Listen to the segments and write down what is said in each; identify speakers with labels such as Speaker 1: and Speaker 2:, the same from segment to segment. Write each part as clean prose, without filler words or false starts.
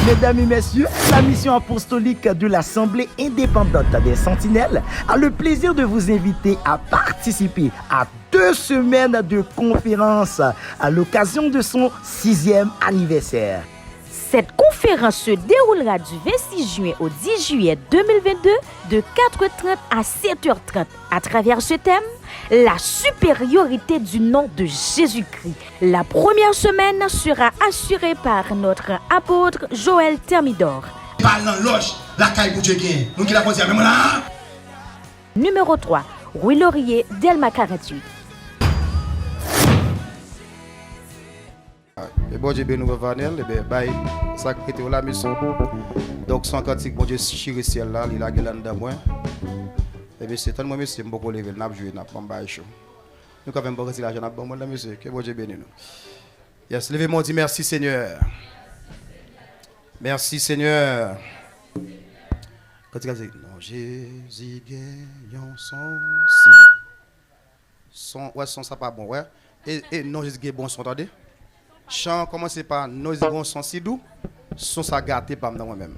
Speaker 1: Mesdames et messieurs, la mission apostolique de l'Assemblée indépendante des Sentinelles a le plaisir de vous inviter à participer à 2 semaines de conférences à l'occasion de son 6e anniversaire.
Speaker 2: Cette conférence se déroulera du 26 juin au 10 juillet 2022 de 4h30 à 7h30. À travers ce thème, la supériorité du nom de Jésus-Christ. La première semaine sera assurée par notre apôtre Joël Thermidor. Numéro 3, Rue Laurier, Delma 48.
Speaker 3: Et bon Dieu, nous revenons, et bien, ça qui était la mission. Donc, son cantique, bon Dieu, chiré ciel là, il a gueule dans moi. Et bien, c'est tellement monsieur, je beaucoup lever, n'a joué, n'a pas m'bailler chaud. Nous quand même pas retirer l'argent, n'a pas bon monsieur, que bon Dieu bénisse nous. Yes, levez-moi, dit merci Seigneur. Merci Seigneur. Quand il a dit, non, Jésus gagne son, ouais, son, ça pas bon, ouais. Et non, Jésus gagne bon son, attendez. Chant commence par non, Jésus gagne son si doux, son ça gâté par moi-même.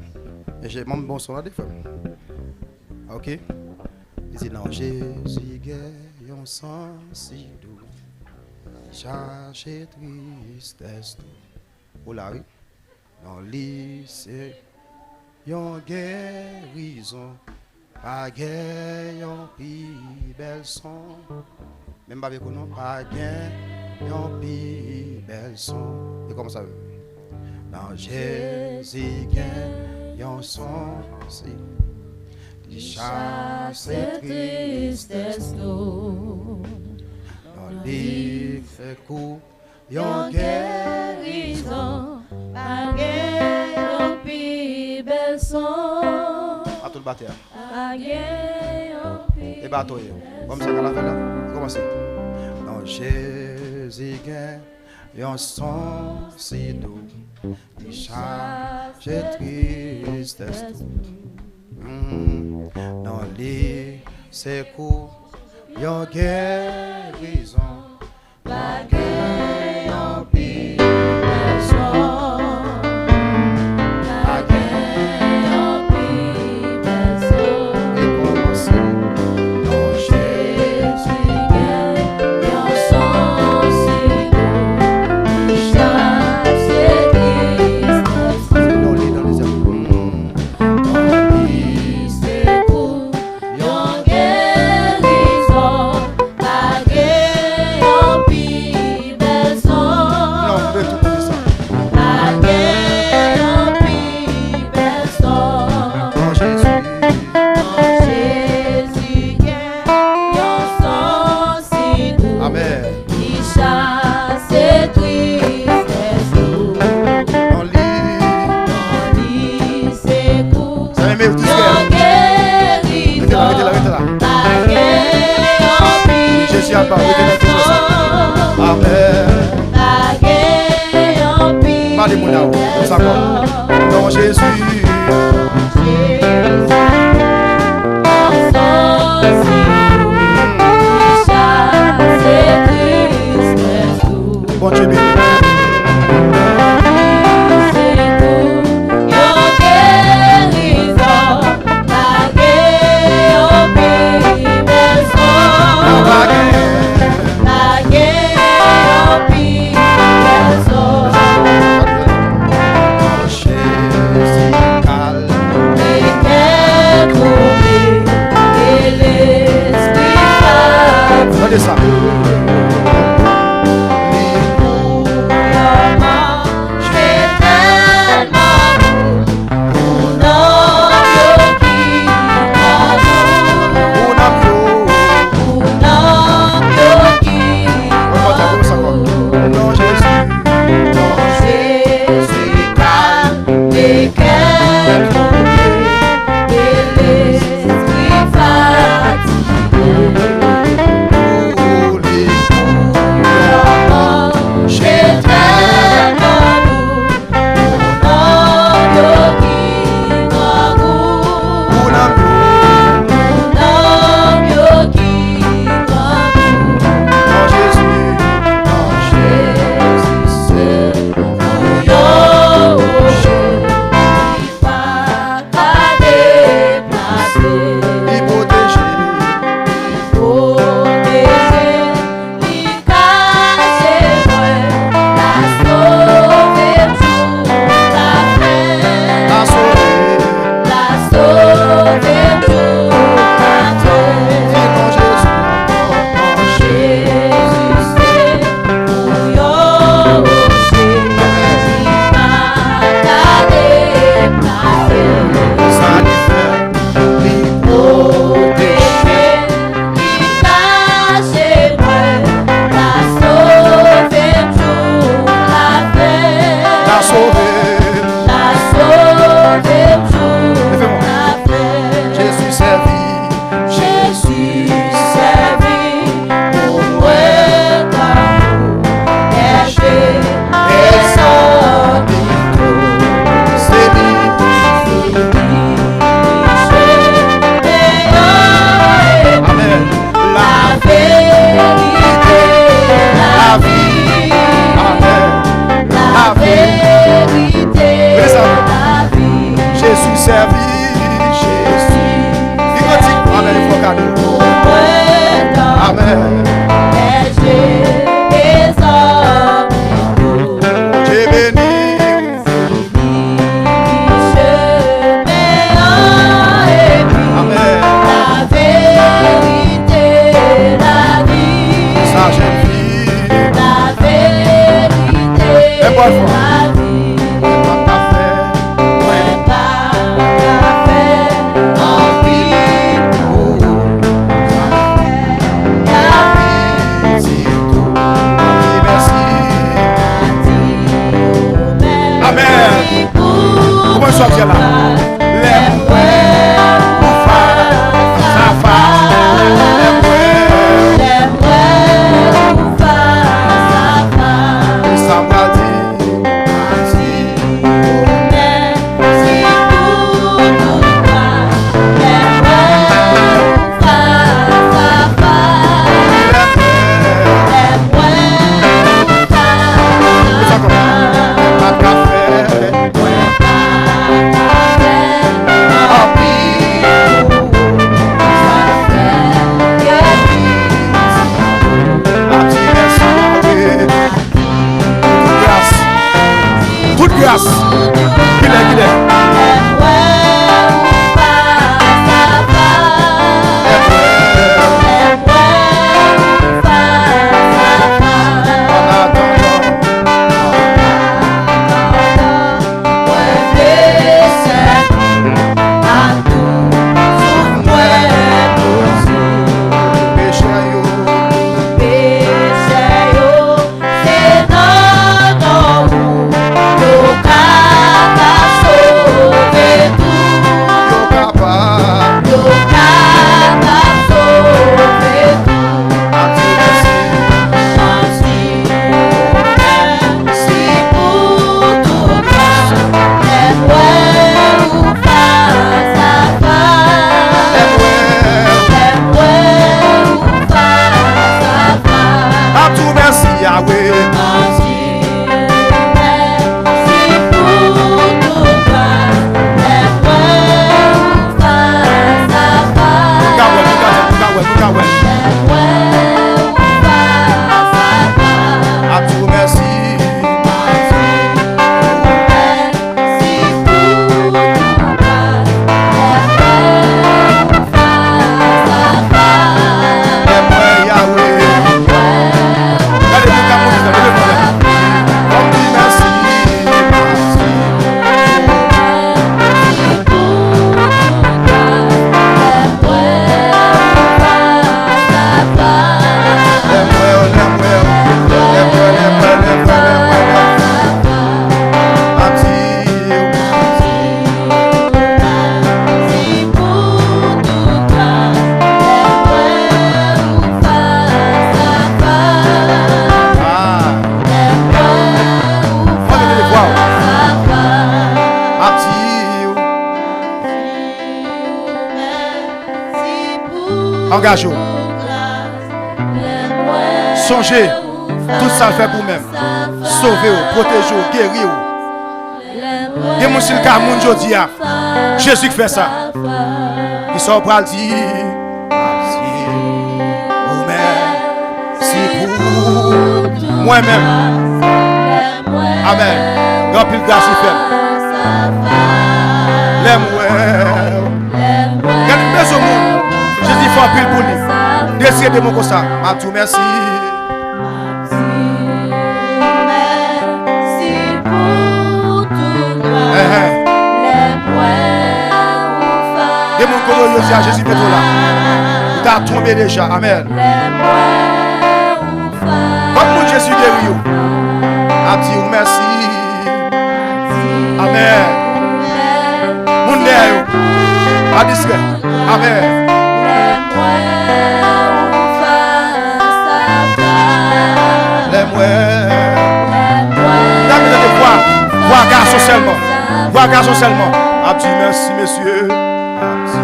Speaker 3: Et j'ai même bon son, là, des fois. Ok? Il dit, non, Jésus gagne son si doux, charge et tristesse tout. Oh là, oui. Non, lycée. Yon guérison, pas gain, yon pi bel son. Même pas avec nous, pas gain, yon pi bel son. Et comme ça, dans Jésus gain, yon son, si. Il chasse tristesse l'eau. Dans l'île fait coup, yon guérison, pas gain, yon pi bel son. À tout le batteur. Et bateau, comme ça, qu'on a fait là. Commencez. Non, Jésus gagne, yon son si doux. Il charge tristesse. Dans les secours, yon guérison. Pas gagne, yon pi bel son. Non, Jésus. Bon Dieu béni. sauvé. Je suis servi. Servi, Jésus. Amen. Amen. Dieu béni. Amen. Sa jeune fille. Et bonne fois. Sois là. Engagez-vous. Songez, tout ça fait pour vous-même. Sauvez-vous, protégez-vous, guéris-vous. Il y a des gens qui ont dit, Jésus fait ça. Ils sont prêts à dire, c'est pour moi-même. Amen. Remplis le grâce et fait. Regardez au monde. Jésus fait un pile pour lui. Décidez de mon ça. Ma tout merci. Et mon colo dit à Jésus Pétro là. Il t'a tombé déjà. Amen. Comme mon Jésus guéri. A dit merci. distrait. Amen. Les mouets. Voir garçon seulement. Voir garçon seulement. Abdi, merci, messieurs. Abdi.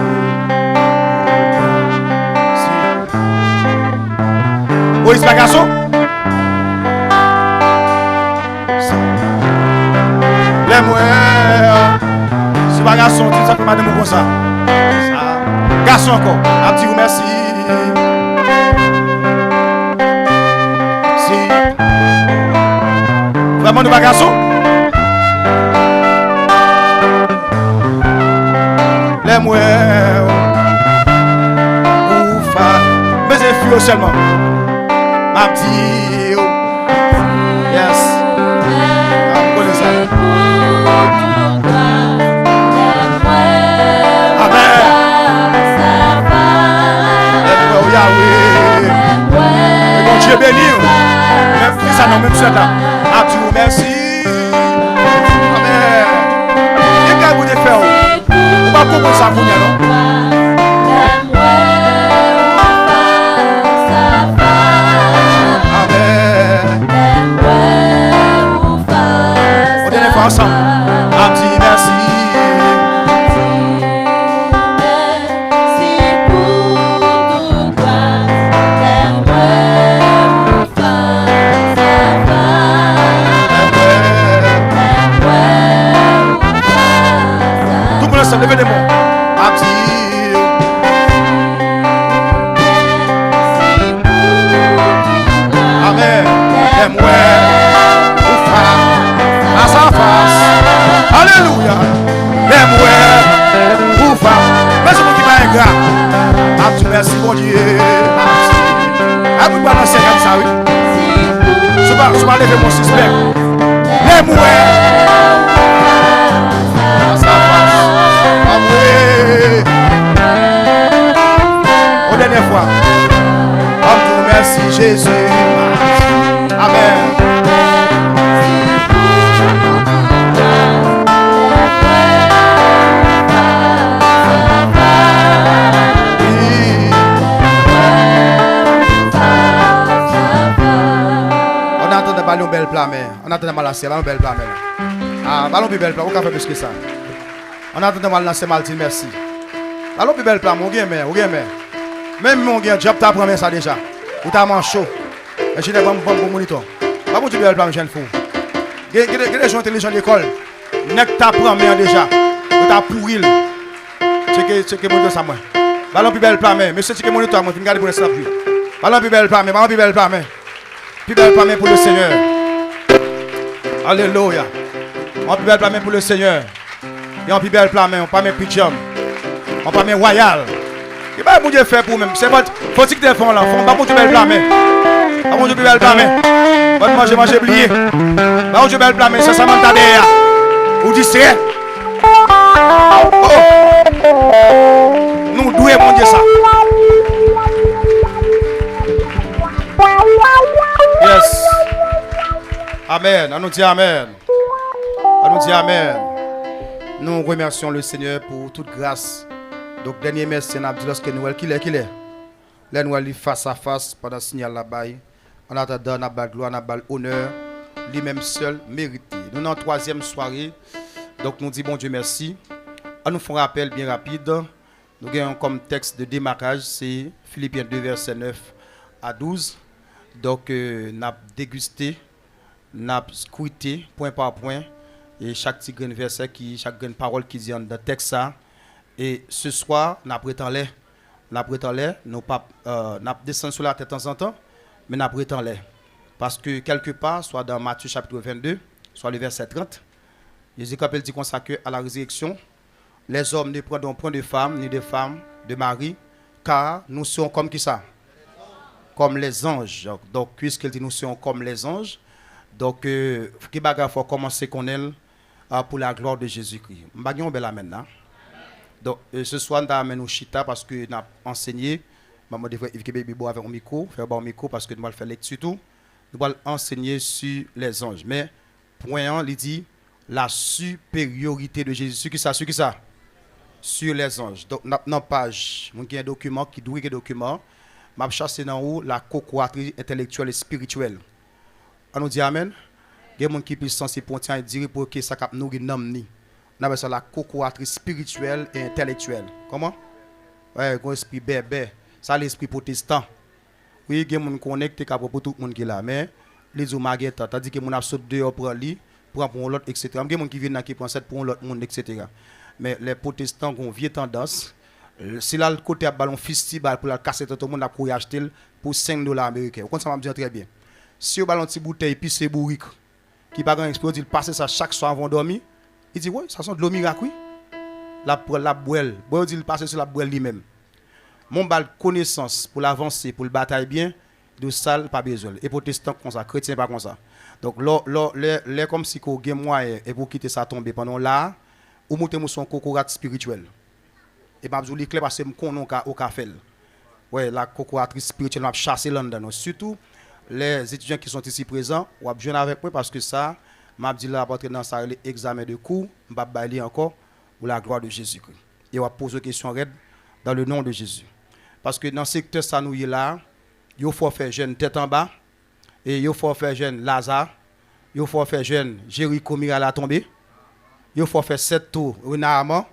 Speaker 3: Moïse, pas garçon? Les mouets. Si pas garçon, tu sais que madame comme ça. Garçon encore. Abdi, merci. Si. Vraiment, nous pas garçon? Les mouets. Oufa. Mais c'est fio seulement. Abdi. Yes. Dieu béni. Même ça non même ça là. Abdi merci. Amen. Et quand vous devez faire, vous pas comprendre ça pour non. Amen. On est là ensemble. Abdi merci. Levez les mains. Abdi. Amen. Les mouets. Oufa. À sa face. Alléluia. Les mouets. Oufa. Mais c'est mon qui va ingrat. Abdi, merci mon Dieu. Abdi. Vous balancez comme ça, oui. Je vais lever mon suspect. Les mouets. À sa face. Au dernière fois. Merci Jésus. Amen. On entend des ballons belles plats, mais on entend des malassiers, ballons belles plats, mais ah, ballons plus belles plats, on peut faire plus que ça. On a entendu mal lancer Maltine, merci. Alors, plus belle plan, mon gars, mais. Même mon gars, job t'a promis ça déjà. Ou t'as man chaud. Et je n'ai pas mon moniteur. Pas mon belle plan, jeune fou. Il y a des gens intelligents de l'école. Nek t'a promis déjà. Ou t'as pourri. C'est que mon ça, moi. Ballon plus belle plan, mais. Monsieur, c'est que moniteur, moi, je vais regarder pour le snap. Ballon plus belle plan, mais. Ballon plus belle plan, mais. Plus belle plan, mais pour le Seigneur. Alléluia. On plus belle plan, mais pour le Seigneur. Et on peut belle plan, mais on pas mes pyjama. On pas mes royal. Et bah, mon Dieu fait pour même. C'est pas. Faut que tu te fasses là. Faut pas mon Dieu belle plan, mais. Pas mon Dieu belle plan, mais. Pas manger oublié. Pas mon Dieu belle plan, mais ça, ça m'a tardé. Vous dites c'est. Oh. Nous doués, mon Dieu, ça. Yes. Amen. On nous dit Amen. On nous dit Amen. Nous remercions le Seigneur pour toute grâce. Donc, dernier merci, on a dit lorsque Noël, qu'il est. Là, nous allons face à face pendant le signal là-bas. On attend, on a bal gloire, on a bal honneur. Lui-même seul mérité. Nous sommes en troisième soirée. Donc, nous disons bon Dieu merci. On nous fait un rappel bien rapide. Nous avons comme texte de démarrage, c'est Philippiens 2, verset 9 à 12. Donc, nous avons dégusté, nous avons scruté point par point. Et chaque petit verset, chaque parole qui dit dans le texte. Et ce soir, nous prétendons nous pas descendre sur la tête de temps en temps, mais nous prétendons. Parce que quelque part, soit dans Matthieu chapitre 22, soit le verset 30, Jésus dit consacré à la résurrection, les hommes ne prendront point de femmes, ni de femmes, de mari, car nous serons comme qui ça? Comme les anges. Donc, puisqu'il dit nous serons comme les anges, donc, qui bagarre faut commencer qu'on est pour la gloire de Jésus-Christ. Nous bel amen. Donc, ce soir, nous avons chita parce que nous avons enseigné. Maman devrait éviter avec un micro, faire un micro parce que nous allons faire lecture tout. Nous allons enseigner sur les anges. Mais, point 1, il dit la supériorité de Jésus. Sur qui ça? sur les anges. Donc, dans page, il y a un document qui doit être un document. Je cherche dans où la cocoaterie intellectuelle et spirituelle. On nous dit Amen. Il y a des gens qui sont sensibles pour dire pour que ça cap nourrir namni. On appelle ça la cocoaterie spirituelle et intellectuelle. Comment? Ouais, un esprit bébé. Ça l'esprit protestant. Oui, il y a des gens connectés pour tout le monde qui est là. Mais les gens maguettes, tandis que mon absurde dehors pour lui, pour l'autre, etc. Il y a des gens qui viennent qui prennent ça pour l'autre monde, etc. Mais les protestants ont une vieille tendance. Si là, le côté à ballon festival pour la casser tout le monde a couru acheter pour $5 américains. Vous comprenez ça m'a dit très bien. Si vous ballon petite bouteille puis c'est bourrique qui pas grand explose, il passe ça chaque soir avant de dormir. Il dit ouais, ça sent de l'eau miracle. La boelle, boire il passe sur la boelle lui-même. Mon bal connaissance pour l'avancer, pour le bataille bien, de ça pas besoin. Et protestant comme ça, chrétien pas comme ça. Donc les comme si qu'on gagne moyen et pour quitter ça tomber pendant là, ou monter son cocorat spirituel. Et je vous dis clair parce que je connais au café. Ouais, la cocoratrice spirituelle m'a chassé là-dedans. Surtout les étudiants qui sont ici présents, ou à jouer avec moi parce que ça, m'a dit là après dans ça l'examen de cours, m'a bailler encore pour la gloire de Jésus-Christ. Et on va poser une question dans le nom de Jésus. Parce que dans le secteur ça nous est là, il faut faire jeune tête en bas et il faut faire jeune Lazare, il faut faire jeune Jéricho Mira la tombée. Il faut faire 7 tours Renard.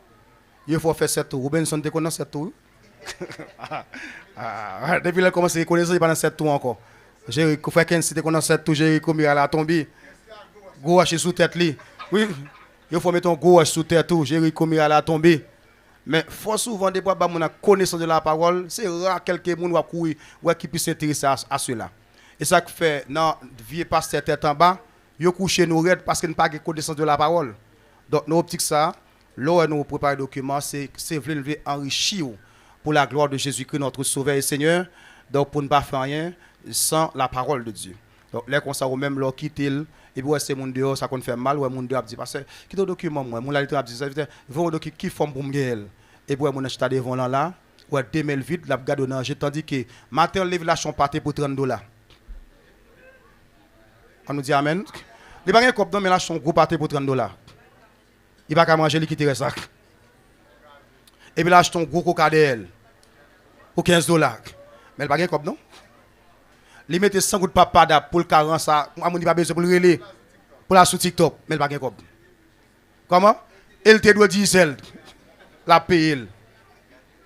Speaker 3: Il faut faire 7 tours. Robinson, tu connais 7 tours? Depuis qu'il a commencé à connaître, il pas dans 7 tours encore. Jéricho fait 15, tu connais 7 tours, Jéricho Mira la tombée. Gouache sous tête li. Oui, il faut mettre un gouache sous tête tout, Jéricho Mira la tombée. Mais faut souvent des fois on a connaissance de la parole, c'est rare quelqu'un va courir ou qui puisse s'intéresser à cela. Et ça que fait non vieux pasteur tête en bas, yo couché nous raide parce qu'il n'a pas de connaissance de la parole. Donc nos optiques ça, là nous préparer document c'est vouloir enrichir pour la gloire de Jésus-Christ notre sauveur et Seigneur. Donc pour ne pas faire rien sans la parole de Dieu. Donc les comme ça ou même leur quitter et puis c'est mon dehors ça qu'on fait mal ou mon dehors dit parce que qui ton document moi mon la littérature dit ça vont document qui forme pour me et puis mon acheter devant là ou 2000 vide la garde dans j'ai tandis que matin livre la champ pâté pour $30. On nous dit amen. Il pas un cop dans mais la champ gros pâté pour $30. Il va pas manger li quitter ça. Et puis là acheter un gros cocadelle pour $15. Mais il pas un cop non. Li mette 100 gouttes papada pour le 40 ça, à mon pas besoin pour le relais pour la sous TikTok, mais il pas gain comme. Comment? Elle te doit dire celle la payer.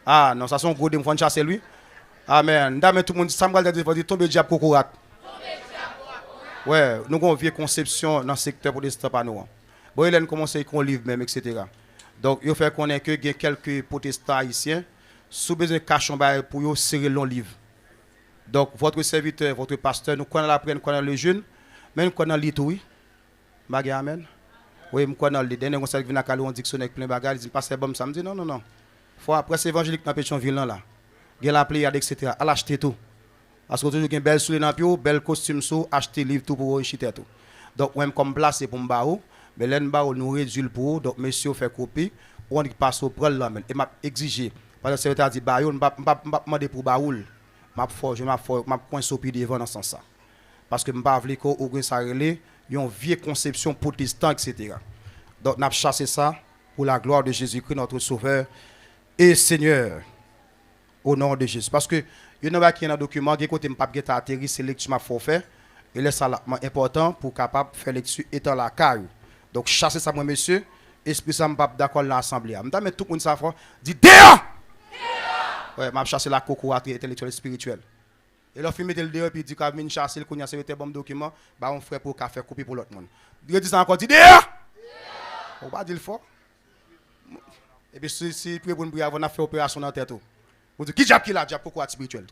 Speaker 3: Ah non, ça son gros de me chasser lui. Amen. Dame tout le monde ça me dire tomber diable cocorat. Ouais, nous avons une vieille conception dans le secteur protestant pas nous. Bon, il a commencé à écrire un livre même etc. Donc, il fait connaître que il y a quelques protestants haïtiens sous besoin cachon pour yo serrer long livre. Donc, votre serviteur, votre pasteur, nous connaissons la prenne, nous connaissons le jeune, mais nous connaissons le tout, oui. Amen. Oui, nous connaissons le dernier conseil qui vient à Calou, on dictionnaire avec plein de bagages, il dit, pasteur bon samedi, non, non, non. Faut après c'est évangélique dans Pétionville là. Il y a la pléiade, etc. À l'acheter tout. Parce que toujours une belle soule dans le bel costume sous, acheter livre tout pour acheter tout. Donc, même comme place pour m'baou, mais l'en baou nous réduit pour, donc monsieur fait copie, on passe au prendre là, et m'a exigé. Parce que le serviteur dit, baou, m'a demandé pour baoul. Je m'a coincé au pied devant dans ce sens. Parce que je ne veux pas que ça relève une vieille conception protestante, etc. Donc, nous avons chassé ça pour la gloire de Jésus-Christ, notre Sauveur et Seigneur. Au nom de Jésus. Parce que, il y a un document qui est pas atterri, c'est lecture m'a fait. Et là, c'est important pour capable faire lecture étant la caille. Donc, chassez ça, moi, monsieur. Esprit ça, je suis d'accord dans l'assemblée. Je vais tout le monde ça dit dehors! Ouais, m'a chassé la cocoraterie intellectuelle et spirituelle. Et là, film le dehors, puis il dit qu'il a chassé le cognac, c'est un bon document, bah on ferait pour café copier pour l'autre monde. Il dit ça encore, dit dehors! On va dire le fort. Et puis si prêt pour nous prier, on a fait opération dans la tête. On dit qui diable qui là, diable cocoraterie spirituelle.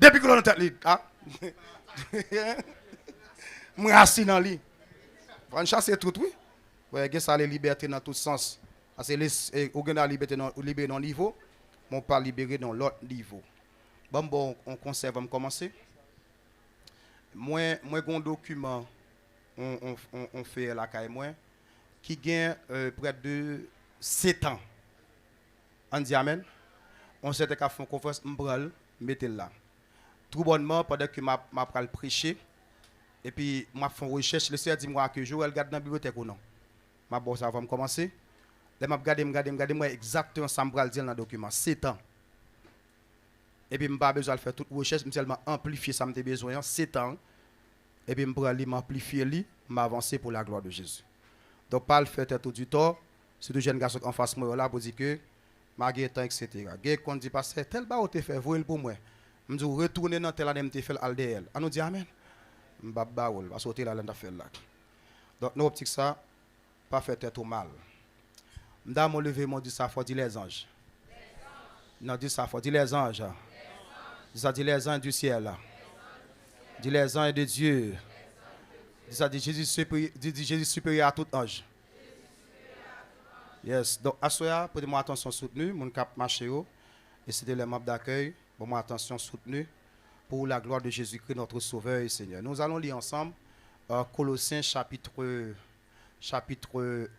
Speaker 3: Depuis que l'on a tête, hein? Moi assis dans le lit. On chasser tout, oui. Ouais, il y a la liberté dans tous sens. Parce que on a la liberté dans le niveau, mais on pas libéré dans l'autre niveau. Bon, on conserve, on commencer. Moi, un document, on fait la caille, moi, qui gagne près de 7 ans. On dit amen. On s'était qu'à faire une conférence, m'bral, mettez là. Tout bonnement, pendant que m'a prêché, et puis m'a fait une recherche, le Seigneur dit moi que je regarde dans la bibliothèque ou non. Ma bosse avant de commencer. Là, je regarde moi exactement ça me dire dans le document. 7 ans. Et puis, je n'ai pas besoin de faire toute recherche, je seulement amplifier ça, je besoin 7 ans. Et puis, je prends m'amplifier, je m'avancer pour la gloire de Jésus. Donc, pas le faire tout du tort. C'est deux jeunes garçons en face de moi là pour dire que je temps, etc. Gay qu'on dit parce que tel bas te fait voyer pour moi. Je dis retourner dans tel année me fait aldl. On nous dit amen. Mbaba ou va sauter là dans faire là. Donc nous optique ça pas faire tête au mal. M'dame lever mon dit ça faut dire les anges. Non dit ça faut dire les anges. Dis ça dit les anges du ciel là. Dis les anges de Dieu. Dis ça dit Jésus supérieur à tout ange. Yes, donc à cela, prêtez-moi attention soutenue, mon cap marché et c'était les membres d'accueil, pour moi attention soutenue pour la gloire de Jésus-Christ notre Sauveur et Seigneur. Nous allons lire ensemble Colossiens chapitre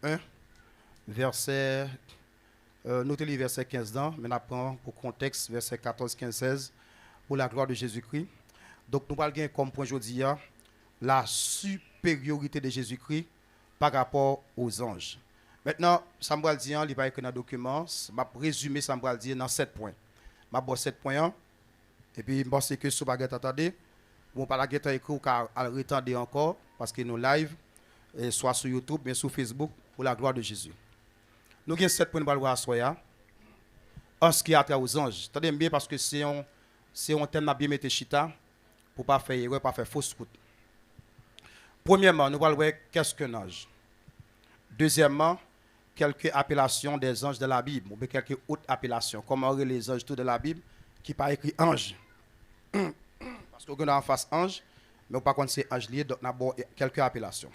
Speaker 3: 1 verset notez le verset 15 ans, mais après pour contexte verset 14 15 16 pour la gloire de Jésus-Christ. Donc nous allons comme point aujourd'hui la supériorité de Jésus-Christ par rapport aux anges. Maintenant, ça me dit, il va écrire dans le document, je vais résumer ça me dire dans 7 points. Je vais 7 points, et puis je pense que si vous ne attendez, vous ne pouvez pas écrire ou retendre encore, parce que nous live, soit sur YouTube, mais sur Facebook, pour la gloire de Jésus. Nous avons 7 points de voir à soi. En ce qui a trait aux anges. Attendez bien, parce que c'est un thème à bien mettre chita, pour ne pas faire erreur, pas faire fausse route. Premièrement, nous allons voir qu'est-ce qu'un ange. Deuxièmement, quelques appellations des anges de la Bible, ou bien quelques autres appellations. Comment les anges tout de la Bible qui pas écrit ange. Parce qu'on a en face ange, mais par contre c'est ange lié, donc on a quelques appellations.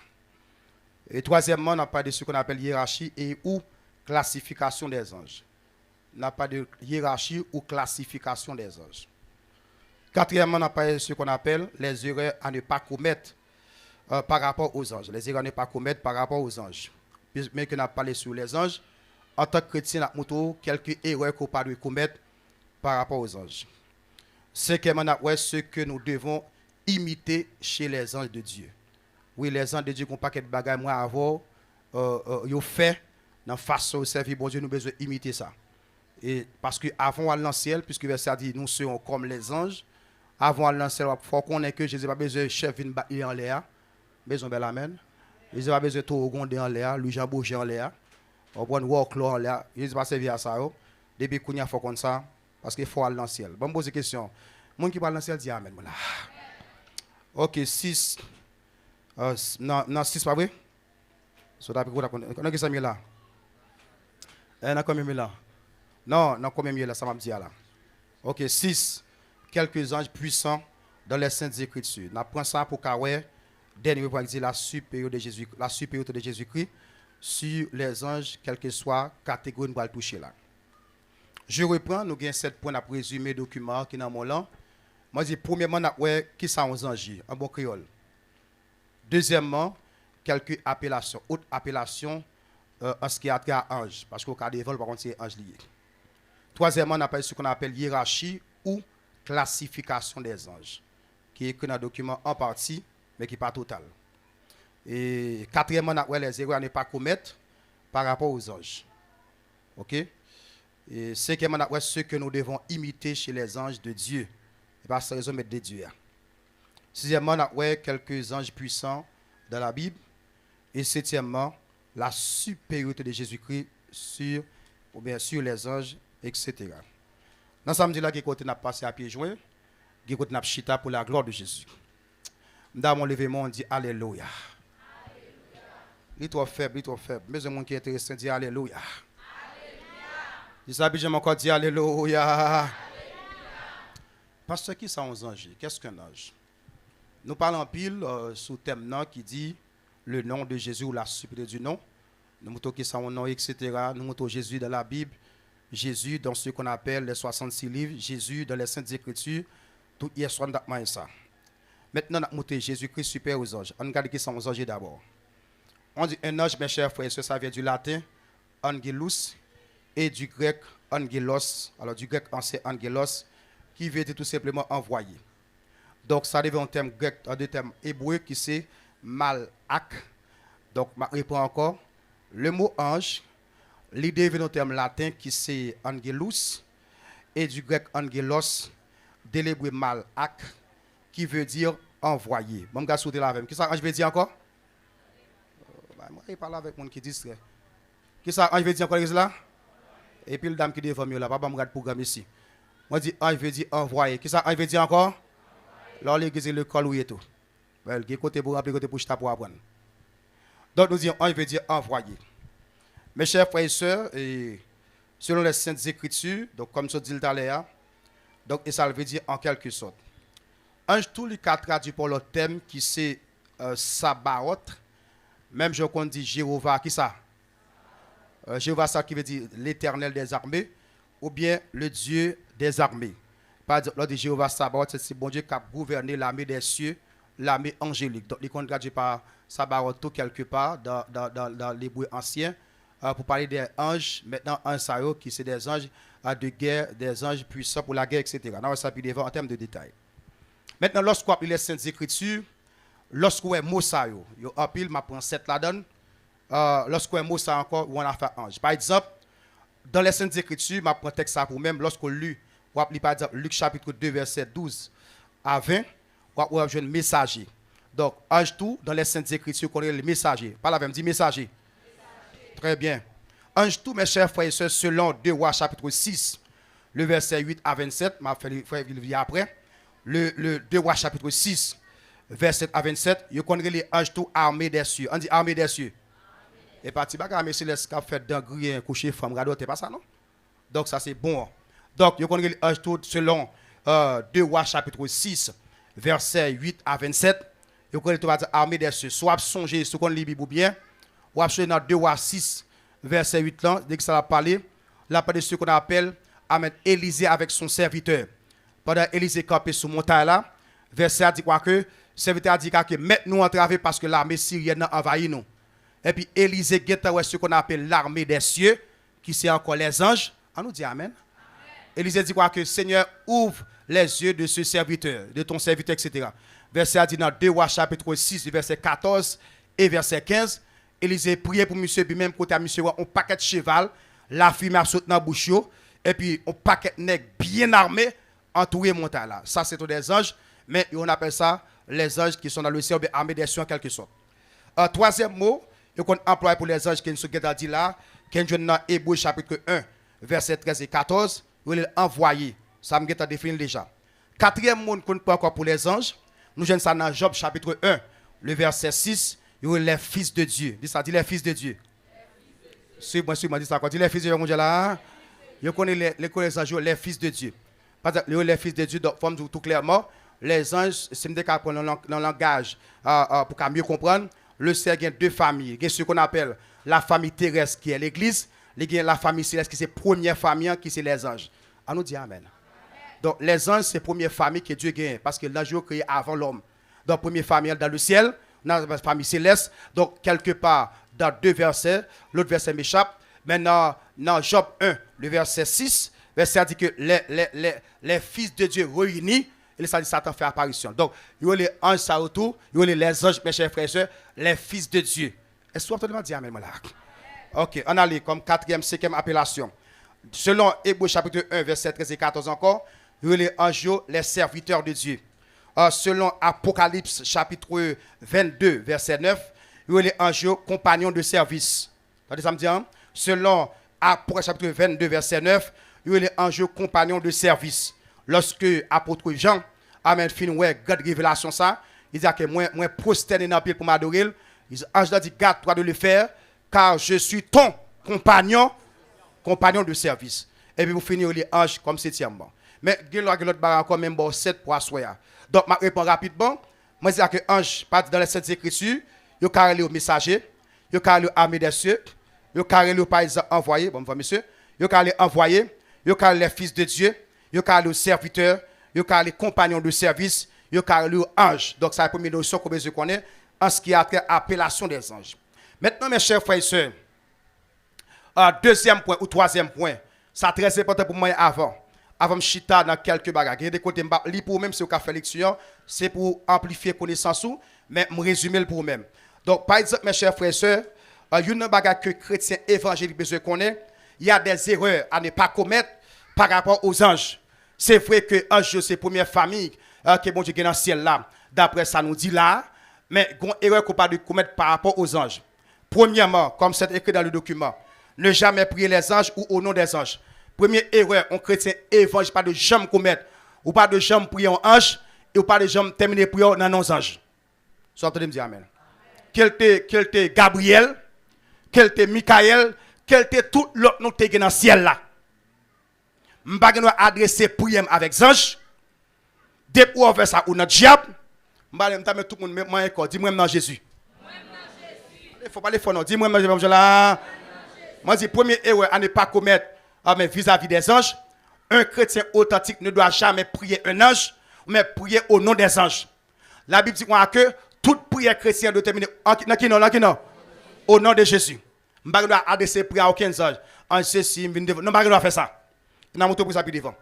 Speaker 3: Et troisièmement, on n'a pas de ce qu'on appelle hiérarchie et ou classification des anges. On n'a pas de hiérarchie ou classification des anges. Quatrièmement, on n'a pas ce qu'on appelle les erreurs à ne pas commettre par rapport aux anges. Les erreurs à ne pas commettre par rapport aux anges. Mais que nous avons parlé sur les anges, en tant que chrétien, nous avons quelques erreurs qu'on ne peut pas commettre par rapport aux anges. Cinquièmement, ce que nous devons imiter chez les anges de Dieu. Oui, les anges de Dieu n'ont pas de bagages moi avant, ils fait dans la façon de servir bon Dieu, nous avons besoin d'imiter ça. Et parce que avant d'aller dans le ciel, puisque le verset dit nous serons comme les anges, avant d'aller dans le ciel, il faut qu'on ait que Jésus n'a pas besoin de chef de battre en l'air. Besoin bel amen. Ils n'ont pas besoin de tout ronder en l'air, lui Jean bouger en l'air. On prend work en l'air. Ils n'ont pas servi à ça. Depuis qu'on y a fait comme ça, parce qu'il faut aller dans le ciel. Bon, me pose une question. Moun qui parle dans le ciel dit amen. Voilà. Ok, 6. Non, 6 pas vrai? So, on a qui ça mis là? On a combien là? Non, combien là, ça m'a dit là. Ok, 6. Quelques anges puissants dans les saintes écritures. On prend ça pour Kawé. Dernier point dit la supériorité de Jésus-Christ sur les anges, quelle que soit la catégorie nous allons toucher là. Je reprends, nous avons 7 points à résumer le document qui est dans mon là. Moi, je dis premièrement, qui sont les anges, en bon créole. Deuxièmement, quelques appellations, autres appellations en ce qui a trait à ange, parce qu'au cas des vols, par contre, c'est ange lié. Troisièmement, on appelle ce qu'on appelle hiérarchie ou classification des anges, qui est écrit dans le document en partie, mais qui n'est pas total. Et quatrièmement, les erreurs à ne pas commettre par rapport aux anges. OK? Et cinquièmement, ce que nous devons imiter chez les anges de Dieu. Et pas cette raison, mais de Dieu. Sixièmement, quelques anges puissants dans la Bible. Et septièmement, la supériorité de Jésus-Christ sur les anges, etc. Dans ce samedi-là, qui côté n'a passé à pieds joints, qui côté n'a chita pour la gloire de Jésus. Dans mon levement, on dit Alléluia. Il est trop faible, Mais le monde qui est intéressé dit Alléluia. Il s'habille, j'ai encore dit Alléluia. Parce que qui sont les anges? Qu'est-ce qu'un ange? Nous parlons en pile sous thème qui dit le nom de Jésus ou la supériorité du nom. Nous montrons qui sont nom, etc. Nous montrons Jésus dans la Bible, Jésus dans ce qu'on appelle les 66 livres, Jésus dans les Saintes Écritures. Tout hier soir, nous avons ça. Maintenant, nous avons montré Jésus-Christ super aux anges. On regarde qui sont les anges d'abord. On dit un ange, mes chers frères, ça vient du latin angelus et du grec angelos. Alors du grec ancien angelos, qui veut dire tout simplement envoyé. Donc ça devient un terme grec, un terme hébreu qui c'est malak. Donc je reprends encore. Le mot ange, l'idée vient du terme latin qui c'est angelus et du grec angelos, de l'hébreu malak, qui veut dire envoyé. Bon, je vais sauter là avec. Qu'est-ce que ange veut dire encore? Moi, je parle avec mon qui distrait. Qu'est-ce que ange veut dire encore là? Et puis le dame qui devant moi là, papa me regarde programme ici. Moi je dis ange veut dire envoyé. Qu'est-ce que ange veut dire encore? Là l'église le col ou et tout. Well, qui côté pour rappeler côté pour chita pour apprendre. Donc nous disons ange veut dire envoyé. Mes chers frères et sœurs, et selon les saintes écritures, donc comme ça dit tout à l'heure, donc et ça veut dire en quelque sorte. Ange tout les quatre traduit pour le thème qui c'est Sabaoth. Même je qu'on dit Jéhovah, qui ça? Jéhovah, ça qui veut dire l'éternel des armées, ou bien le Dieu des armées. Par exemple, lors de Jéhovah Sabaoth, c'est bon Dieu qui a gouverné l'armée des cieux, l'armée angélique. Donc, les traduit par Sabaoth tout quelque part dans l'hébreu ancien, pour parler des anges. Maintenant, un sayo qui c'est des anges de guerre, des anges puissants pour la guerre, etc. Nous ça plus devant en termes de détails. Maintenant, lorsqu'on applique les Saintes Écritures, lorsqu'on est mot sayo, yo en pile, ma prend 7 la donne. Lorsqu'on est mot ça encore, ou on a fait ange. Par exemple, dans les Saintes Écritures, je prends texte ça pour même, lorsqu'on lit, on applique par exemple Luc chapitre 2, verset 12 à 20, on a un messager. Donc, ange tout, dans les Saintes Écritures, on a le messager. Par là, me dit messager. Très bien. Ange tout, mes chers frères et sœurs, selon 2 Rois chapitre 6, le verset 8 à 27, m'a fait le frère après. Le 2 Rois chapitre 6, verset à 27, vous connaissez les anges tout armés des cieux. On dit armés des cieux. Et parti bagarre mais céleste qui a fait d'un grien coucher femme regarde c'est pas ça non. Donc ça c'est bon. Donc vous connaissez les anges tout selon 2 Rois chapitre 6, verset 8 à 27, vous connaissez tout armés des cieux. Soit songer ce qu'on lit Bible bien, ou après dans 2 Rois 6, verset 8 là, dès que ça a parlé, là parle de ce qu'on appelle Amen Élisée avec son serviteur. Pendant Élisée campé sur montagne là, verset a dit quoi que serviteur a dit que maintenant nous entraver parce que l'armée syrienne a envahi nous. Et puis Élisée guetta ce qu'on appelle l'armée des cieux qui c'est encore les anges. On nous dit amen. Élisée dit quoi que Seigneur ouvre les yeux de ce serviteur, de ton serviteur, etc. Verset a dit dans 2 Rois chapitre 6, verset 14 et verset 15. Élisée priait pour monsieur, puis même côté à monsieur, on paquet de cheval, la fumée a sauté dans la bouche, et puis on paquet de nègres bien armés, entouré montagne là. Ça, c'est tous des anges, mais on appelle ça les anges qui sont dans le ciel, armés des cieux en quelque sorte. Troisième mot, qu'on emploie pour les anges qui sont dit là, qui est dans Hébreux chapitre 1, verset 13 et 14, on les envoyé. Ça me get défini déjà. Quatrième mot qu'on peut encore pour les anges, nous avons ça dans Job chapitre 1, le verset 6, les fils de Dieu. Dis ça, dis les fils de Dieu. Suis-moi, dis ça quoi. Dis les fils de Dieu là. Je connais les anges, les fils de Dieu. Par exemple, les fils de Dieu, donc, forme tout clairement, les anges, c'est me qu'on dans le langage pour mieux comprendre. Le ciel il y a deux familles. Il y a ce qu'on appelle la famille terrestre qui est l'église, il y a la famille céleste qui c'est première famille qui c'est les anges. On nous dit amen. Donc les anges c'est première famille que Dieu gagne parce que l'ange est créé avant l'homme. Donc première famille dans le ciel, dans la famille céleste. Donc quelque part dans 2 versets, l'autre verset m'échappe. Maintenant dans Job 1, le verset 6, verset dit que les fils de Dieu réunis et ça dit Satan fait apparition. Donc, il y a les anges ça autour, il y a les anges, mes chers frères et sœurs, les fils de Dieu. Est-ce que vous avez dit amen là? Ok, on allait comme 4e, 5e appellation. Selon Hébreux chapitre 1, verset 13 et 14 encore, il y a les anges, les serviteurs de Dieu. Selon Apocalypse chapitre 22, verset 9, il y a les anges, compagnons de service. Ça me dit, hein? Selon Apocalypse chapitre 22, verset 9, il y a les anges, compagnons de service. Lorsque apôtre Jean amen fin ouais God révélation ça, il dit que moi prosterné dans pied pour m'adorer, il ange dit garde-toi de le faire car je suis ton compagnon de service. Et puis vous finir les anges comme 7e bon. Mais l'autre barre encore même bon 7 pour assoya. Donc ma réponse rapidement, moi c'est que ange parti dans les Saintes Écritures, yo carré au messager, yo carré armée des cieux, yo carré par exemple envoyé, bon monsieur, yo carré envoyé, yo carré les fils de Dieu. Yo carré le serviteur, yo carré les compagnons de service, yo carré le ange. Donc ça est la première notion que je connais en ce qui a trait à l'appellation des anges. Maintenant mes chers frères et sœurs, deuxième point ou troisième point, ça très important pour moi avant chita dans quelques bagages. Il y a des côtés li pour même si vous fait lecture, c'est pour amplifier connaissance ou mais me résumer pour même. Donc par exemple mes chers frères et sœurs, une bagarre que chrétien évangélique besoin connaît, il y a des erreurs à ne pas commettre par rapport aux anges. C'est vrai que ange c'est première famille que bon Dieu est dans le ciel là. D'après ça nous dit là, mais une erreur qu'on pas de commettre par rapport aux anges. Premièrement, comme c'est écrit dans le document, ne jamais prier les anges ou au nom des anges. Première erreur, un chrétien évangélique pas de jamais commettre ou pas de jamais prier en ange et ou pas de jamais terminer prière dans nos anges. Soit me dire amen. Quel était Gabriel, quel était Michael, quel était tout l'autre nous qui dans le ciel là. M'pa gen adresser prière avec ange. Depuis ou faire ça ou dans diable. M'pa mettre tout le monde moi encore, dis-moi dans Jésus. Il faut pas les faire non, dis-moi dans Jésus là. Moi dis premier erreur à ne pas commettre vis-à-vis des anges. Un chrétien authentique ne doit jamais prier un ange, mais prier au nom des anges. La Bible dit que toute prière chrétienne doit terminer au nom de Jésus. M'pa doit adresser prière à aucun ange. En ceci, non pas doit faire ça. Devant.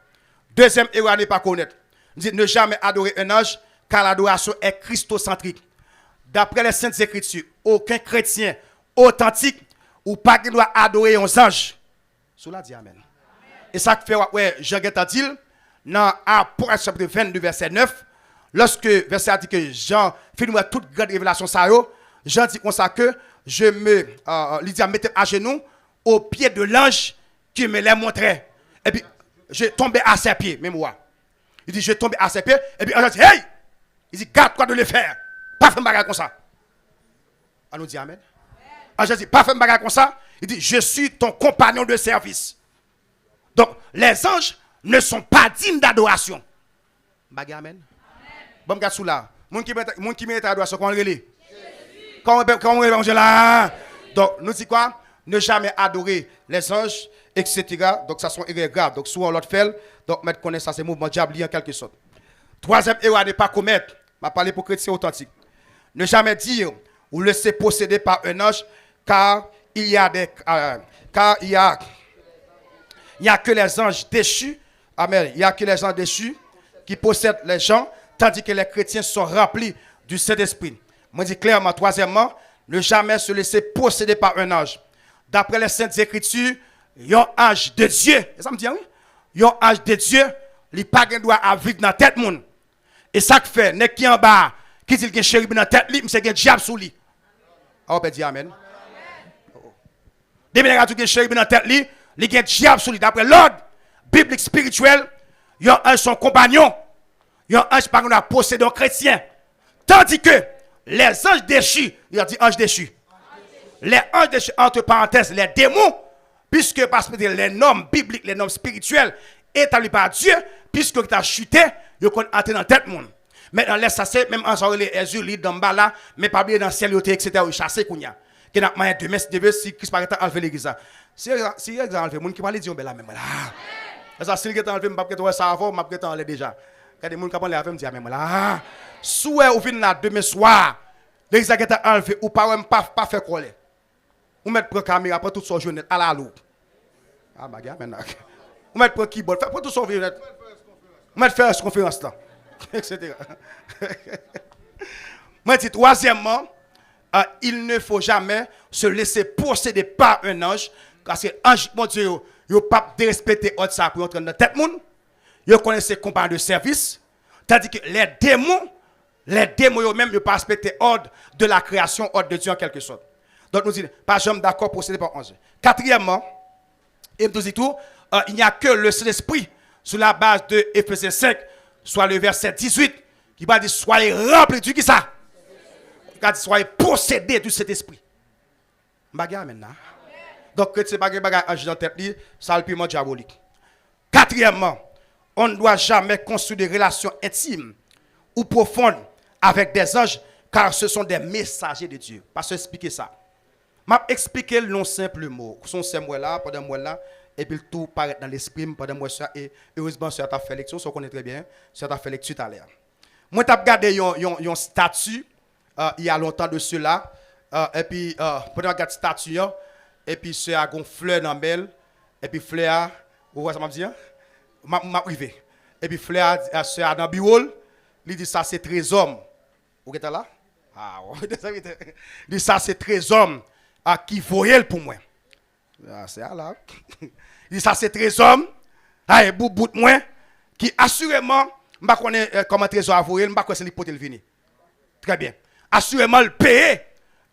Speaker 3: Deuxième erreur à ne pas connaître. Ne jamais adorer un ange, car l'adoration est christocentrique. D'après les Saintes Écritures, aucun chrétien authentique ou pas qui doit adorer un ange. Cela dit amen. Et ça fait ouais, Jean dit dans Apôtres chapitre 22 verset 9, lorsque verset a dit que Jean fait nous toute grande révélation ça yo, Jean dit comme ça que je me mettez à genoux au pied de l'ange qui me l'a montré. Et puis, je tombé à ses pieds, même moi. Il dit, je tombé à ses pieds. Et puis, on dit, hey! Il dit, garde-toi de le faire. Pas faire un bagage comme ça. On nous dit amen. On dit, pas faire un bagage comme ça. Il dit, je suis ton compagnon de service. Donc, les anges ne sont pas dignes d'adoration. Bagage amen. Bon, regarde sous là. Mon qui mérite l'adoration, comment on relève? Comment on relève là? Donc, nous dit quoi? Ne jamais adorer les anges, etc. Donc, ça sont erreurs graves. Donc, souvent, l'autre fait, donc, mettre connaissance à ces mouvements diaboliques en quelque sorte. Troisième erreur à ne pas commettre, je vais parler pour chrétiens authentiques. Ne jamais dire ou laisser posséder par un ange, car il y a que les anges déchus, amen, il y a que les anges déchus qui possèdent les gens, tandis que les chrétiens sont remplis du Saint-Esprit. Moi, je dis clairement, troisièmement, ne jamais se laisser posséder par un ange. D'après les Saintes Écritures, il y a un ange de Dieu. Ça me dit, oui? Il y a un ange de Dieu, il n'y a pas de droit à vivre dans la tête monde. Et ça que fait, n'est qui en bas, qui dit qu'il y a un chérubin dans la tête, c'est qu'il y a un diable sous lui. On peut dire amen. Dès que il y a un chérubin dans la tête, il y a un diable sous lui. D'après l'ordre biblique spirituel, il y a un son compagnon. Il y a un ange par exemple possédé un chrétien. Tandis que les anges déchus, il a dit ange déchu. Les anges déchus, entre parenthèses, les démons, puisque parce que les normes bibliques, les normes spirituelles établies par Dieu, puisque tu as chuté, ils ont entré dans la tête monde. Maintenant, laisse ça, c'est même en les yeux, dans bas là, mais pas oublier dans le ciel, etc. Ils chassent Kounia. Qui n'a pas de messe de si Christ paraît enlever l'église. Si il a enlevé, les gens qui parlent disent, ben là même là. Ça, si il a enlevé, je ne vais pas ça avant, je vais enlever déjà. Quand les gens qui parlent avec me disent, mais là. Souhait ou venir là demain soir, l'église a enlevé, ou pas faire coller. Ou mettre pour caméra, pour tout son journée, à la loupe. Ah, ma gars, maintenant. Ou mettre pour keyboard, pour tout son journée. Ou mettre faire une conférence là. Etc. Moi, dis troisièmement, il ne faut jamais se laisser posséder par un ange, parce que l'ange, mon Dieu, il n'a pas de respecter autre ça pour entrer dans la tête monde. Il connaît ses compagnons de service. C'est-à-dire que les démons eux-mêmes ne pas respecter l'ordre de la création, l'ordre de Dieu en quelque sorte. Donc nous disons, pas jamais d'accord posséder par ange. Quatrièmement, et nous dit tout, il n'y a que le Saint-Esprit, sur la base de Éphésiens 5, soit le verset 18, qui va dire soyez remplis du qui ça? Il va dire soyez possédés du Saint-Esprit. Bagarre maintenant. Donc, que c'est bagarre ange dans la tête, ça le piment diabolique. Quatrièmement, on ne doit jamais construire des relations intimes ou profondes avec des anges, car ce sont des messagers de Dieu. Parce que expliquer ça. Je vais expliquer le non simple mot. Son moi là, pendant moi là, et puis tout paraît dans l'esprit pendant moi ça. Et heureusement, ça a fait lecture, ça connaît très bien. Ça a fait lecture tout à l'heure. Moi, j'ai regardé un statut il y a longtemps de cela. Et puis, pendant que j'ai statut, et puis, c'est à une fleur dans belle. Et puis, fleur, vous voyez ça m'a dit? M'a privé. Et puis, fleur, c'est à dans biol. Il dit ça, c'est 13 hommes. Vous êtes là? Ah, ouais. Il dit ça, c'est 13 hommes. qui voyait pour moi. C'est là. Il ça c'est trésor. Ah, bout de moi qui assurément m'pa connaît comment trésor avoyer, m'pa connaît c'est l'hypothèse le venir. Très bien. Assurément le payer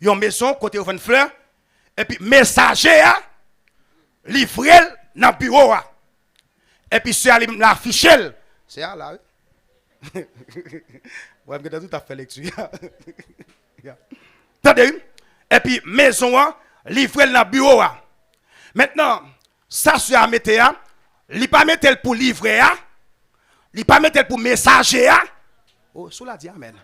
Speaker 3: une maison côté vendre fleur et puis messager a livré dans bureau a. Et puis c'est aller l'afficher. C'est là. Ouais, me tout à fait lecture. Attendez. Et puis maison a livré dans bureau a. Maintenant, ça sur à mettre a, li pas mettre pour livrer a, li pas mettre pour messager a. Oh, cela dit amen.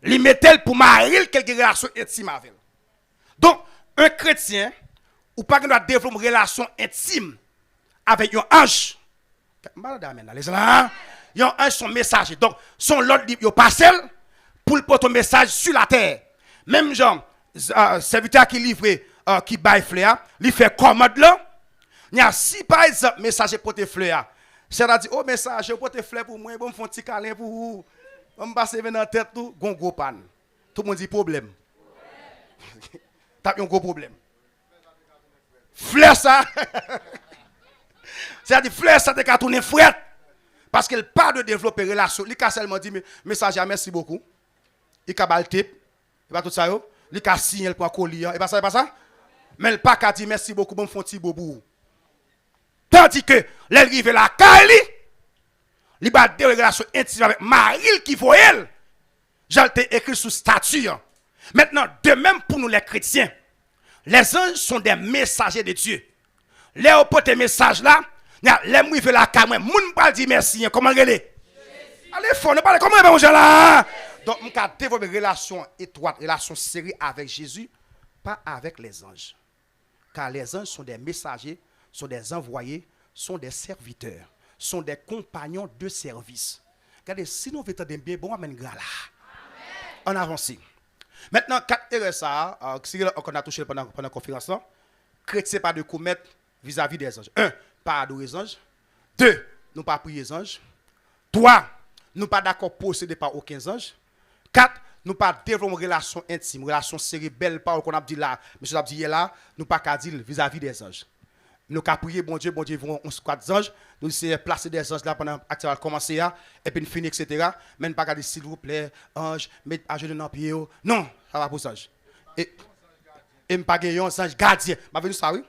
Speaker 3: Li mettre pour marier quelque relation intime avec. Donc, un chrétien ou pas doit développer une relation intime avec un ange. Malade amen. Les là, un ange son messager. Donc, son l'autre yo passel pour porter un message sur la terre. Même genre serviteur qui livre qui baille fleur, il fait commande là. Il y a si par exemple messager porter fleur. C'est à dire oh messager porter fleur pour moi, bon me font petit câlin pour vous. On me passer dans la tête tout gros panne. Tout le monde dit problème. T'as un gros problème. Fleur ça. C'est-à-dire fleur ça te ka tourner frette parce qu'elle pas de développer relation. Il ka seulement dit messager merci beaucoup. Il ka bal type. Il pas tout ça yo. Il ka signer pour colis et pas ça. Mais le pas qu'à dire merci beaucoup, bon font petit bobo. Tandis que l'arrive la Kali, il va des relations intimes avec Marie qui voit elle. J'ai écrit sous statut. Maintenant, de même pour nous les chrétiens, les anges sont des messagers de Dieu. Les portent message là, les mouillent la caméra, moun pas dire merci, comment relais? Allez, faut ne parler comment on là. Donc, on a développé une relation étroite, relation sérieuse avec Jésus, pas avec les anges. Car les anges sont des messagers, sont des envoyés, sont des serviteurs, sont des compagnons de service. Regardez, si nous voulons bien, bon, amène là. On avance. Maintenant, 4 RSA, qu'on a touché pendant la conférence, chrétien pas de commettre vis-à-vis des anges. 1, pas adorer les anges. 2, nous pas prier les anges. 3, nous pas d'accord posséder par aucun ange. 4, nous pas développer une relation intime, une relation sérieuse, belle parole qu'on a dit là, monsieur a dit là, nous pas qu'à dire vis-à-vis des anges. Nous qu'à prier, bon Dieu, on squat des anges, nous essayons de placer des anges là pendant l'activité va commencer, et puis nous finir, etc. Mais nous pas qu'à dire, s'il vous plaît, ange, mettez à genoux dans le pied. Non, ça va pour ça. Et nous pas gagner un ange gardien. Ma venu ça, oui?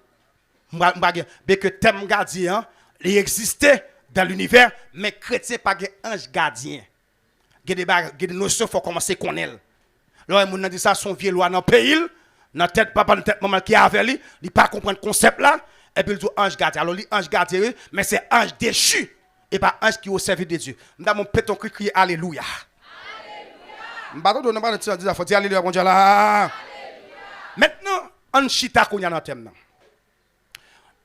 Speaker 3: Nous pas gagner. Bien que thème gardien, il existait dans l'univers, mais chrétien pas gagner ange gardien. Il y a des notions qu'il faut commencer à connaître. Là, les gens disent ça, son vieux loi dans le pays, dans la tête papa, dans la tête maman qui est avec lui, il ne pas comprendre le concept là, et puis il dit ange gardien. Alors, il ange gardien, mais c'est ange déchu, et pas ange qui est au service de Dieu. Nous avons pété un cri, crier Alléluia. Alléluia. Il faut dire Alléluia, bon Dieu là. Maintenant, on chita qu'on y a dans le thème.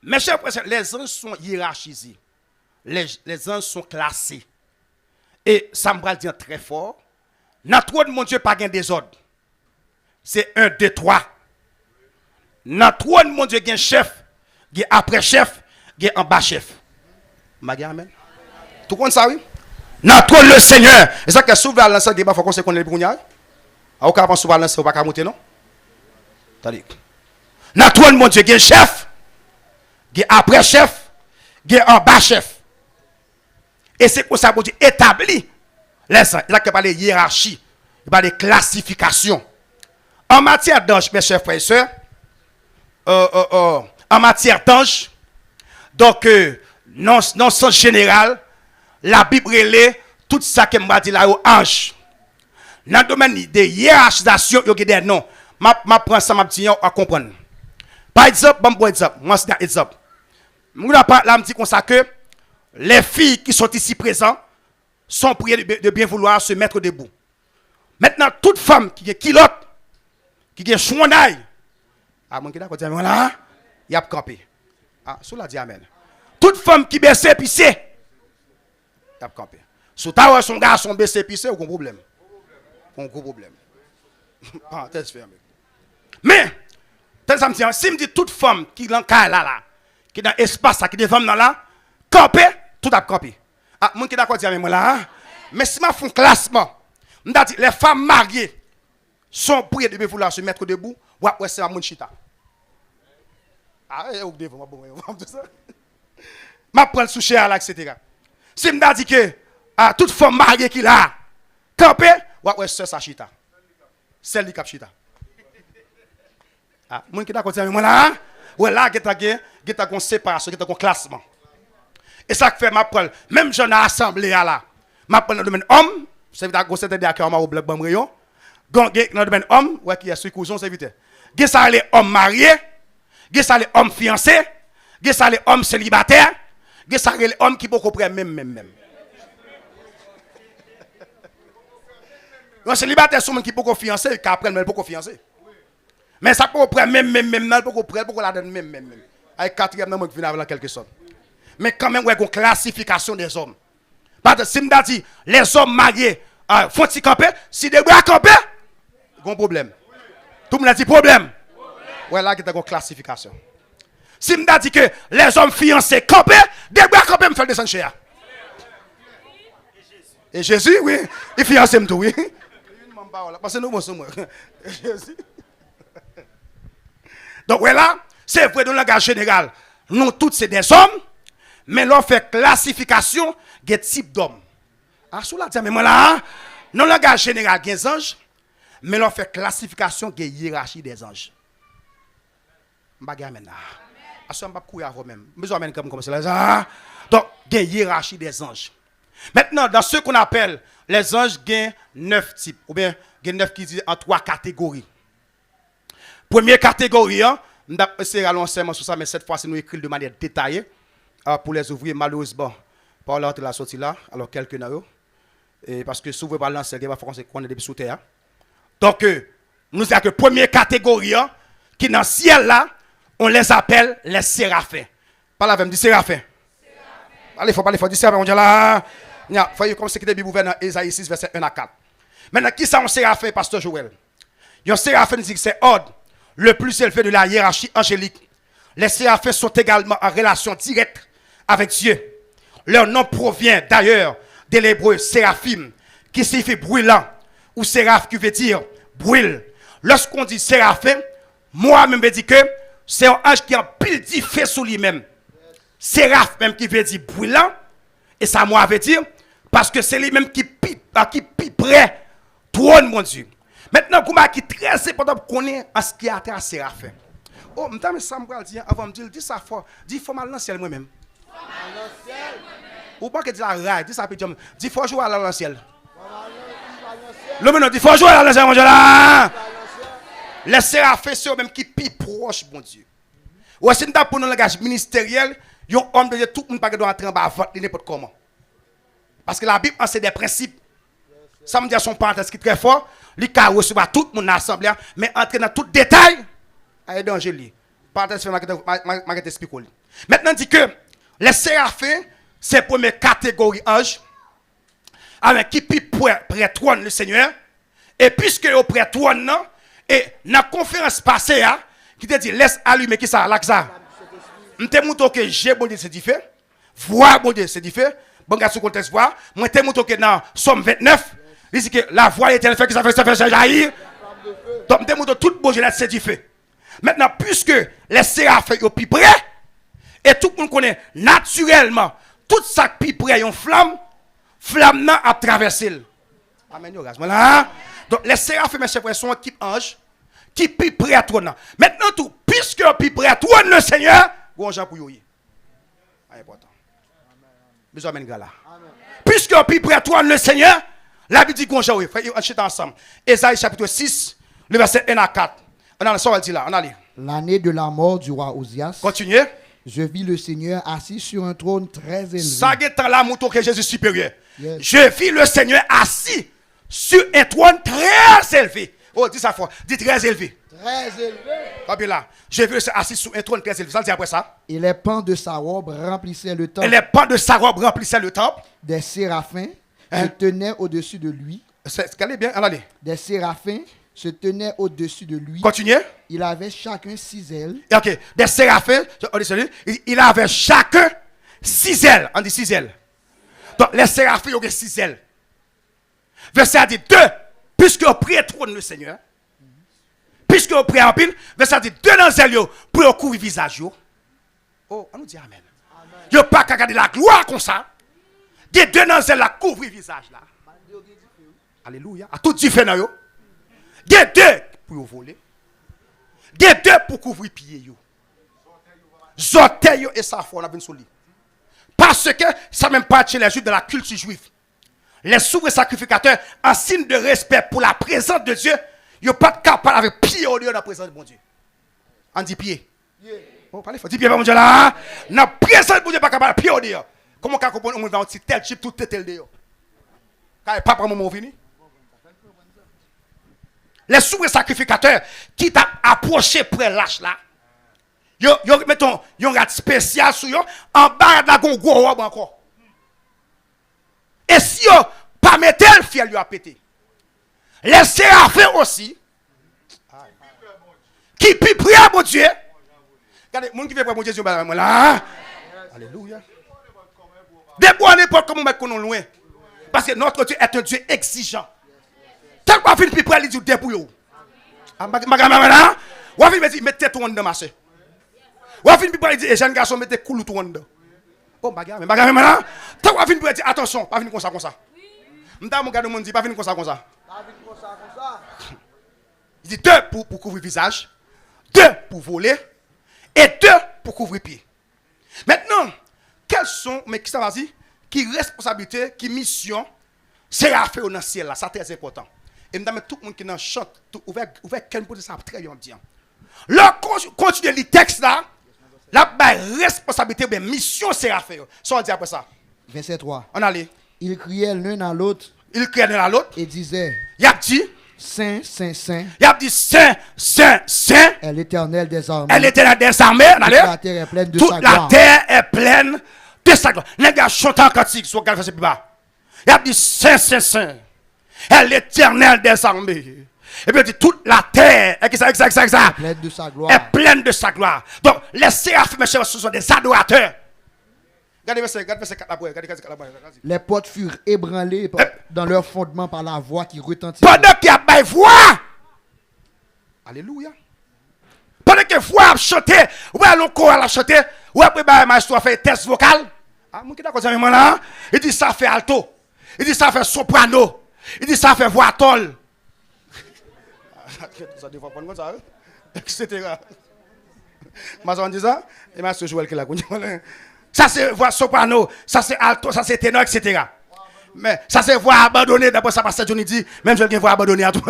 Speaker 3: Mes chers frères, les anges sont hiérarchisés, les anges sont classés. Et ça me va dire très fort. Notre mon Dieu pas gain désordre. C'est 1, 2, 3. Notre mon Dieu gain chef, gain après chef, gain en bas chef. Amen. Tout le monde ça oui? Notre le Seigneur. Et ça que souvent dans ce débat, il faut qu'on se connaisse le brouillard. À aucun moment souvent lancer, on va pas monter non? Attendez. Notre mon Dieu gain chef, gain après chef, gain en bas chef. Et c'est pour ça que Dieu établit les anges. Il a parlé de hiérarchie, il parle de classification. En matière d'ange, mes chers frères et sœurs, en matière d'ange, donc, non sens général, la Bible relève tout ça que m'a dit là aux anges. Dans le domaine de hiérarchisation, il y a des noms. Je prends ça, je dis à comprendre. Par exemple, moi c'est un exemple. Je me dis comme ça que les filles qui sont ici présentes sont priées de bien vouloir se mettre debout. Maintenant, toute femme qui est kilote, qui est chouanaille, voilà, il y a campé. Ah, cela dit amen. Toute femme qui baisse épicé, il y a campé. Si tu as son garçon baisse épicé, aucun problème. Aucun problème. Ah, t'es fermé. Mais, si me dit toute femme qui est dans là, qui est dans l'espace, qui est devant là, campé, tout a campé. Ah, moi qui d'accord dire moi là, mais si ma font classement, on dit les femmes mariées son prière de vouloir se mettre debout, ouais, c'est un monde chita. Ah, vous devez tout ça. Ma prendre sous chair là, etc. Si me dit que toute femme mariée qui a campé, ouais, c'est ça chita. Celle qui cap chita. Ah, moun qui d'accord dire moi là, ouais là qui t'a une séparation, qui t'a un classement. Et ça fait ma prendre même j'en ai assemblée là. Ma prendre dans le domaine homme, c'est vite à gauche c'était d'accord ma au bloc bambrion. Dans le domaine homme, ouais qui est sur cousin c'est vite. Gè ça les hommes mariés, gè ça les hommes fiancés, gè ça les hommes célibataires, gè ça les hommes qui beaucoup près même. Un célibataire sont qui beaucoup fiancé, qui après mais beaucoup fiancé. Mais ça peut près même non beaucoup près beaucoup la donne même. Avec quatrième nom qui vient avec quelque sorte. Mais quand même ouais une classification des hommes. Parce que si me dit les hommes mariés font-ils camper, si des gars camper, un problème. Tout le monde a dit problème. Ouais là qui a une classification. Si me dit que les hommes fiancés camper, des gars camper me fait descendre chez eux. Et Jésus oui, il fiancé me tout oui. Parce que nous sommes Jésus. Donc voilà, c'est vrai dans le langage général. Nous tous c'est des hommes, mais l'on fait classification des types d'hommes. Ah, sous la dit mais moi là, dans le langage général des anges, mais l'on fait classification des hiérarchies des anges. M'baga maintenant. Ah, ça m'pa courir avant même. Besoin même comme c'est là. Donc des hiérarchies des anges. Maintenant dans ce qu'on appelle les anges, il y a 9 types ou bien il y a 9 qui disent en 3 catégories. Première catégorie, on va essayer à l'enseignement sur ça, mais cette fois-ci, nous écrivons de manière détaillée pour les ouvriers, malheureusement, par l'autre la sortie là, alors quelques n'ont et parce que s'ouvrir par l'enseignement, il faut qu'on est depuis sous terre. Donc, nous avons que première catégorie, qui dans le ciel là, on les appelle les séraphins. Parle avec me, séraphins. Allez, faut dire séraphins, on dit là. Il faut comme c'est que Bible ouvert dans Ésaïe 6, verset 1 à 4. Maintenant, qui ça un séraphins, pasteur Joël? Un séraphins dit que c'est ordre le plus élevé de la hiérarchie angélique. Les séraphins sont également en relation directe avec Dieu. Leur nom provient d'ailleurs de l'hébreu séraphim, qui signifie brûlant, ou séraph qui veut dire brûle. Lorsqu'on dit séraphin, moi-même me dis que c'est un ange qui a pile dit fait sous lui-même. Séraph même qui veut dire brûlant, et ça moi veut dire, parce que c'est lui-même qui près trône mon Dieu. Maintenant, comment qui est très important pour connaître en ce qui a trait à Séraphin. Oh, je ça me dire avant de dire, dis ça fort, dis faut mal dans le ciel moi-même. Ou pas que dis la raille, dis ça peut dire, dis faut jouer à dans le ciel. Le maintenant, dis faut jouer à dans le ciel, mon Dieu là. Les Séraphins, c'est eux-mêmes qui plus proche, mon Dieu. Ou si nous avons pour le langage ministériel, il y a un homme de Dieu, tout le monde ne peut pas entrer en bas à n'importe comment. Parce que la Bible, c'est des principes. Ça me dit à son parenthèse qui est très fort. Il a reçu tout le monde dans l'assemblée, mais entrer dans tout détail, il y a danger. Parenthèse, je vais expliquer. Maintenant, dit que les séraphins, c'est la première catégorie ange, avec qui près trône le Seigneur. Et puisque au près trône, et dans la conférence passée, qui te dit laisse allumer qui ça, là que ça. Je te montre que j'ai bon Dieu, c'est différent. Voir bon Dieu, c'est différent. Bon, regarde ce contexte, voir. Moi, je te montre que dans Somme 29, il dit que la voix est fait que ça fait jaillir. Donc, je te montre tout bon Dieu, c'est différent. Maintenant, puisque les séraphins sont plus près, et tout le monde connaît naturellement, tout ça qui près, une flamme a traversé. Amen, voilà. Donc, les séraphins, mes chers frères, sont équipe ange qui plus près à toi. Maintenant, tout, puisque plus près à toi, le Seigneur, bon Jean pour y. Important. Besoin de là. Puisque plus près à toi, le Seigneur, la Bible dit qu'on joue. On chute ensemble. Ésaïe chapitre 6, le verset 1 à 4. On a le son, dit là. On a lu.
Speaker 4: L'année de la mort du roi Osias.
Speaker 3: Continuez.
Speaker 4: Je vis le Seigneur assis sur un trône très élevé.
Speaker 3: Ça est dans la mouton que Jésus supérieur.
Speaker 4: Yes.
Speaker 3: Je vis le Seigneur assis sur un trône très élevé. Oh, dis ça fort. Dis très élevé.
Speaker 4: Très élevé.
Speaker 3: Comme là. Je vis assis sur un trône très élevé. Ça le dit après ça.
Speaker 4: Et les pans de sa robe remplissaient le temple.
Speaker 3: Et les pans de sa robe remplissaient le temple.
Speaker 4: Des séraphins se tenaient au-dessus de lui.
Speaker 3: C'est bien. Allez.
Speaker 4: Des séraphins se tenaient au-dessus de lui.
Speaker 3: Continuez.
Speaker 4: Il avait chacun 6 ailes.
Speaker 3: Ok. Des séraphins, il avait chacun 6 ailes. On dit 6 ailes. Donc les séraphins ont 6 ailes. Verset dit 2. Puisque au prix trône le Seigneur,
Speaker 5: Puisque vous priez en pile, verset dit, deux dans zèle pour couvrir le visage. Oh, on nous dit amen. Vous n'avez pas qu'à garder la gloire comme ça. Des deux dans zèle la couvrir le visage là. Alléluia. À tout différent yo. Des deux pour voler. Des deux pour couvrir pied yo. Zoteil et ça faut on a sur lui. Parce que ça même pas chez les juifs de la culture juive. Les souverains sacrificateurs en signe de respect pour la présence de Dieu, ils n'ont pas de capable avec pied au lieu de la présence de bon Dieu. On dit pied. Oh, parlez fort. Dis pied, mon Dieu là. Dans la présence de bon Dieu, pas capable pied au lieu. Comment on comprend on va un tel chip tout tel dehors. Car pas pour moment venu. Les souverains sacrificateurs qui t'a approché près lâche là. Yo mettons yon rat spécial sur yo en bas de la gros robe encore. Et si yo pas mettre le fiel lui a pété. Les séraphins aussi qui puis prier à mon Dieu. Regardez, moun qui veut prier à mon Dieu là. Alléluia. Depuis à l'époque comme on met qu'on loin. Parce que notre Dieu est un Dieu exigeant. Tant qu'on fin puis prier il dit débrouille. Magana, ou fin dit mettez tout dans ma soeur. Ou fin puis dit jeune garçon mettez coulou tout dedans. Oh bagarre maintenant. Tant qu'on fin puis dit attention, pas venir comme ça. M'ta mon gars monde dit pas venir comme ça. Il dit deux pour couvrir le visage, deux pour voler et deux pour couvrir les pieds. Maintenant, quelles sont, mais qui ça va dire, qui responsabilité, qui mission, c'est à faire dans le ciel là, ça c'est très important. Et maintenant, tout le monde qui chante, ouvert quel pour ça très bien dire. Là, continuer le texte là, la responsabilité, bien mission, c'est à faire. Ça on dit après ça.
Speaker 4: Verset 3.
Speaker 5: On allait.
Speaker 4: Ils criaient l'un à l'autre.
Speaker 5: Il criait l'un à l'autre.
Speaker 4: Et disaient.
Speaker 5: Il a dit.
Speaker 4: Saint, Saint, Saint.
Speaker 5: Il a dit Saint, Saint, Saint.
Speaker 4: Est l'Éternel des armées.
Speaker 5: Est l'Éternel des armées.
Speaker 4: Toute la terre est pleine de sa gloire.
Speaker 5: Toute la terre est pleine de sa gloire. Les gars chantent en cantique sur le plus bas. Il a dit Saint, Saint, Saint. Est l'Éternel des armées. Et puis il dit toute la terre est
Speaker 4: pleine de sa gloire.
Speaker 5: Est pleine de sa gloire. Donc les séraphins, mes chers, ce sont des adorateurs. Regardez verset 4 là.
Speaker 4: Les portes furent ébranlées dans leur fondement par la voix qui retentit.
Speaker 5: Pendant qu'il y a une voix. Alléluia. Pendant que voix a chanté, ou alors corps a chanté, ou après bah maestro a fait test vocal. Ah mon qui d'accord ça même là. Il dit ça fait alto. Il dit ça fait soprano. Il dit ça fait voix tol. Ça devrait prendre comme ça. Etc. Mais on dit ça et maestro Joël qui l'a connu. Ça c'est voix soprano, ça c'est alto, ça c'est ténor, etc. Mais ça c'est voix abandonnée, d'après ça, Pasteur Johnny dit, même je vais voix abandonnée à tout,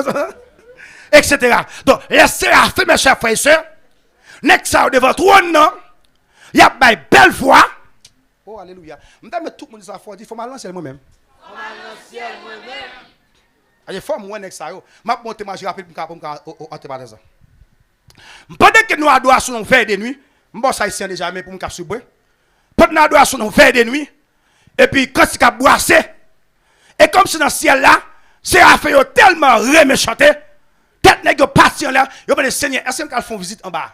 Speaker 5: etc. Donc, les séraphins, mes chers frères et sœurs, n'est-ce ça devant trône, non? Il y a une belle voix. Oh, alléluia. Je me tout le monde dit ça, il faut m'alancer moi-même. Il faut moi, n'est-ce ça? Je vais monter ma rapide pour me antépasser ça. Pendant que nous adoration nous fait des nuits, je vais ça ici déjà, mais pour me casser. Pendant l'adoration, on fait des nuits. Et puis, quand c'est boissé, et comme c'est dans le ciel là, c'est à faire tellement reméchanté, tête n'est pas parti en l'air, il va dire Seigneur, est-ce qu'on fait visite en bas?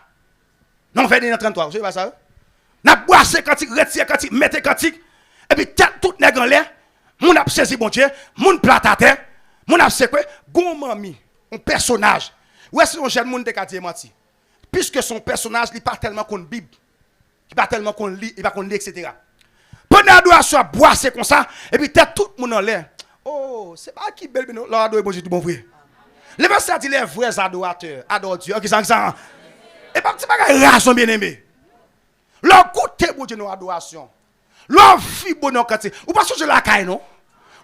Speaker 5: Non, on fait des nuits en 33, vous savez pas ça? On a boissé quand il retire, quand il mette quand il, et puis tête toute n'est en l'air, mon a saisi bon Dieu, mon plate à terre, mon a c'est quoi? Gon mami, un personnage. Où est-ce que un jeune monde de quartier menti? Puisque son personnage n'est pas tellement qu'on Bible. Il pas tellement qu'on lit, il pas qu'on lit, etc. Pendant l'adoration, boire c'est comme ça, et puis tout le monde en l'air. Oh, c'est pas qui belle, mais l'adoration, bon Dieu, tout bon vrai. Les versets disent les vrais adorateurs, adorent Dieu, qui sont ça. Et pas que c'est pas une raison bien aimée. Leur goûter, bon Dieu, nos adorations. Leur vie, bon non, quand ou pas changer la caille, non?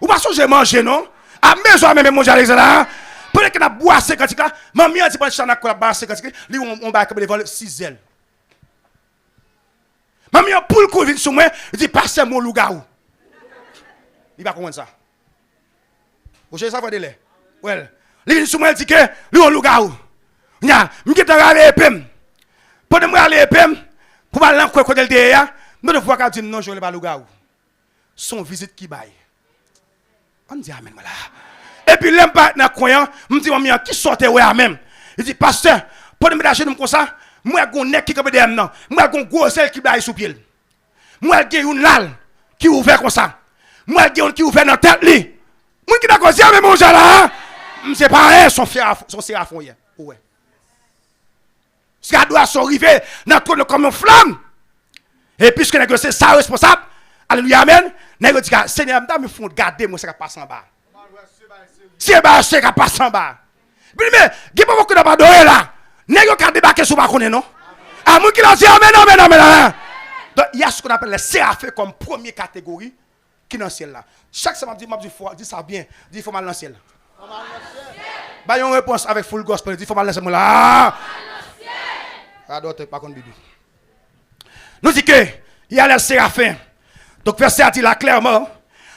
Speaker 5: Ou pas changer manger, non? À maison, même manger avec ça. Pendant que nous boire c'est quand là, maman a dit pas chana quoi boire c'est quand lui on va comme devant 6 ailes. Maman a pour le coup vient sur moi, il dit passez mon loup-garou. Il va comprendre ça. Vous savez ça va délai. Ouais. Il vient sur moi, il dit que lui on loup-garou. Nya, m'gete aller epem. Pendant moi aller epem, pour aller en quoi côté derrière, nous devons voir dire non, je ne pas loup-garou. Son visite qui baille. On dit amen voilà. Et puis l'aime pas dans croyant, me dit maman qui sortait ouais même. Il dit pasteur, pendant me lâcher nous comme ça, moi gon nek qui comme derrière non. Moi gon gros sel qui baille sous pied. Moi gen une lal qui ouvert comme ça. Moi gen qui ouvert dans tête li. Moi qui d'accord dire même mon là. C'est pas rien son frère son séraphin hier. Ouais. Si adoration arrivée dans le trône comme une flamme. Et puisque c'est ça responsable, alléluia, amen. Nèg dit Seigneur, me font garder moi ça qui passe en bas. C'est bas c'est qui passe en bas. Mais il pas beaucoup d'adorer là. Nèg qui débarquer sur pas connaît non. À moi qui l'a dit amen amen amen. Donc il y a ce qu'on appelle les séraphins comme première catégorie qui dans le ciel là. Chaque semaine m'a dit ça bien, dit il faut mal dans le ciel. Bah une réponse avec full gospel, dit il faut mal dans le ciel là. Ah d'autres pas contre Bible. Nous dit que il y a les séraphins. Donc verset a dit là clairement.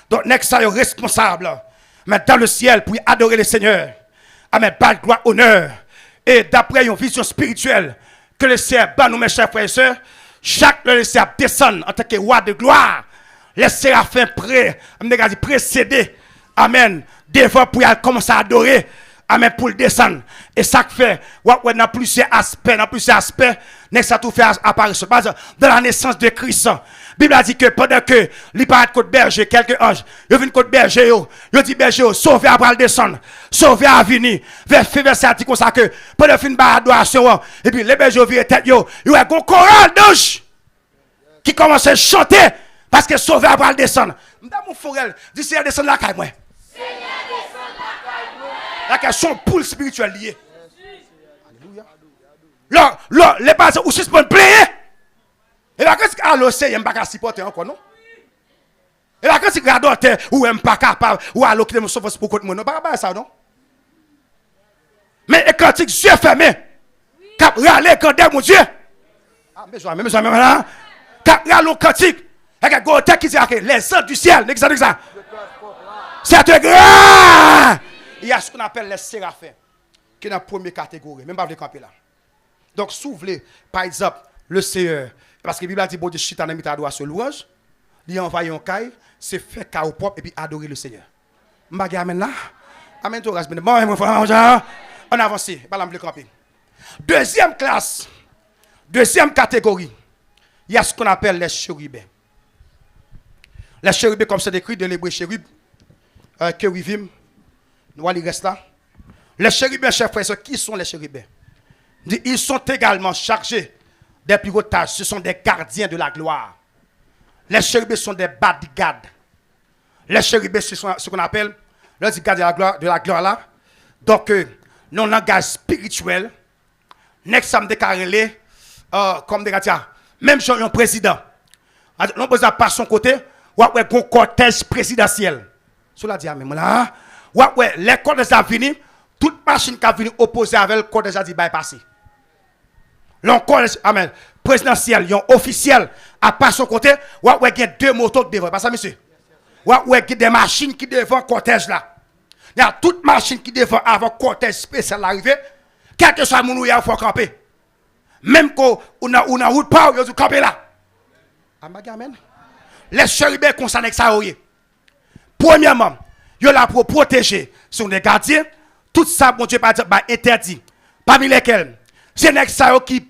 Speaker 5: Donc next ça est responsable. Mais dans le ciel pour adorer le Seigneur. Amen, pas de gloire, honneur. Et d'après une vision spirituelle que le ciel bat nous mes chers frères et sœurs, chaque le ciel descend en tant que roi de gloire. Les séraphins précédés. Amen. Devant pour commencer à adorer. Amen, pour le descendre. Et ça fait, on a plusieurs aspects, ça tout fait apparaître. Dans la naissance de Christ, la Bible a dit que pendant que il parle de côte berger, quelques anges, il vient côte berger, il dit berger, sauver après le descendre, sauver à venir. Verset a dit comme ça que pendant fin de adoration, et puis les bergers virent tête, il y a un choral d'anges qui commence à chanter parce que sauver après le descendre. Madame mon forel, dit Seigneur descend la caille moi. La question poule spirituelle liée. Alléluia. Là, les bases où suspendent player. Et la question à l'océan, il n'y a pas supporter encore, non? Et la question à l'autre, ou il n'y a pas capable, ou à l'autre, il n'y a pas pour moi, non? Pas ça, non? Mais quand tu es fermé, quand tu râles, quand tu es mon Dieu. Ah, mais je vais là. Quand tu râles, quand tu es qui dit les anges du ciel, ça. C'est grand. Il y a ce qu'on appelle les séraphins, qui est dans la première catégorie, même pas les camper là. Donc, si vous voulez, par exemple, le Seigneur, parce que la Bible a dit, bon Dieu, chita n'a mis ta doigt sur louange, il a envoyé un caille, c'est fait chaos propre et puis adorer le Seigneur. M'bagay amen là. Amen toi, rasbine. Bon, on avance, pas l'ample camper. Deuxième classe, deuxième catégorie, il y a ce qu'on appelle les chérubins. Les chérubins, comme c'est décrit dans l'hébreu chérub, kérubim. Nous allons rester là. Les chérubins, chers frères, qui sont les chérubins? Ils sont également chargés des plus hautes tâches. Ce sont des gardiens de la gloire. Les chérubins sont des bodyguards. Les chérubins, ce sont ce qu'on appelle les gardiens de la gloire là. Donc, nos langages spirituels, next sam déclaré comme des gardiens. Même si un président, non pas par son côté, ou un cortège présidentiel. Cela dit, même là. Ouais, les cortèges a venu, toute machine qui a venu opposer avec le cortège a dit bypasser. L'encortège, amen, présidentiel, yon officiel, à part son côté, ouais, il y a deux motos qui devant, pas ça, monsieur? Ouais, il y a des machines qui devant le cortège là. Il y a toute machine qui devant avant le cortège spécial arrivé, quel que soit mon il faut camper. Même quand on a route pas, il faut camper là. Amen. Les chérubins concernés ça, premièrement, ils sont là pour protéger. Ce sont des gardiens. Tout ça, mon Dieu, interdit. Parmi lesquels, c'est les gens qui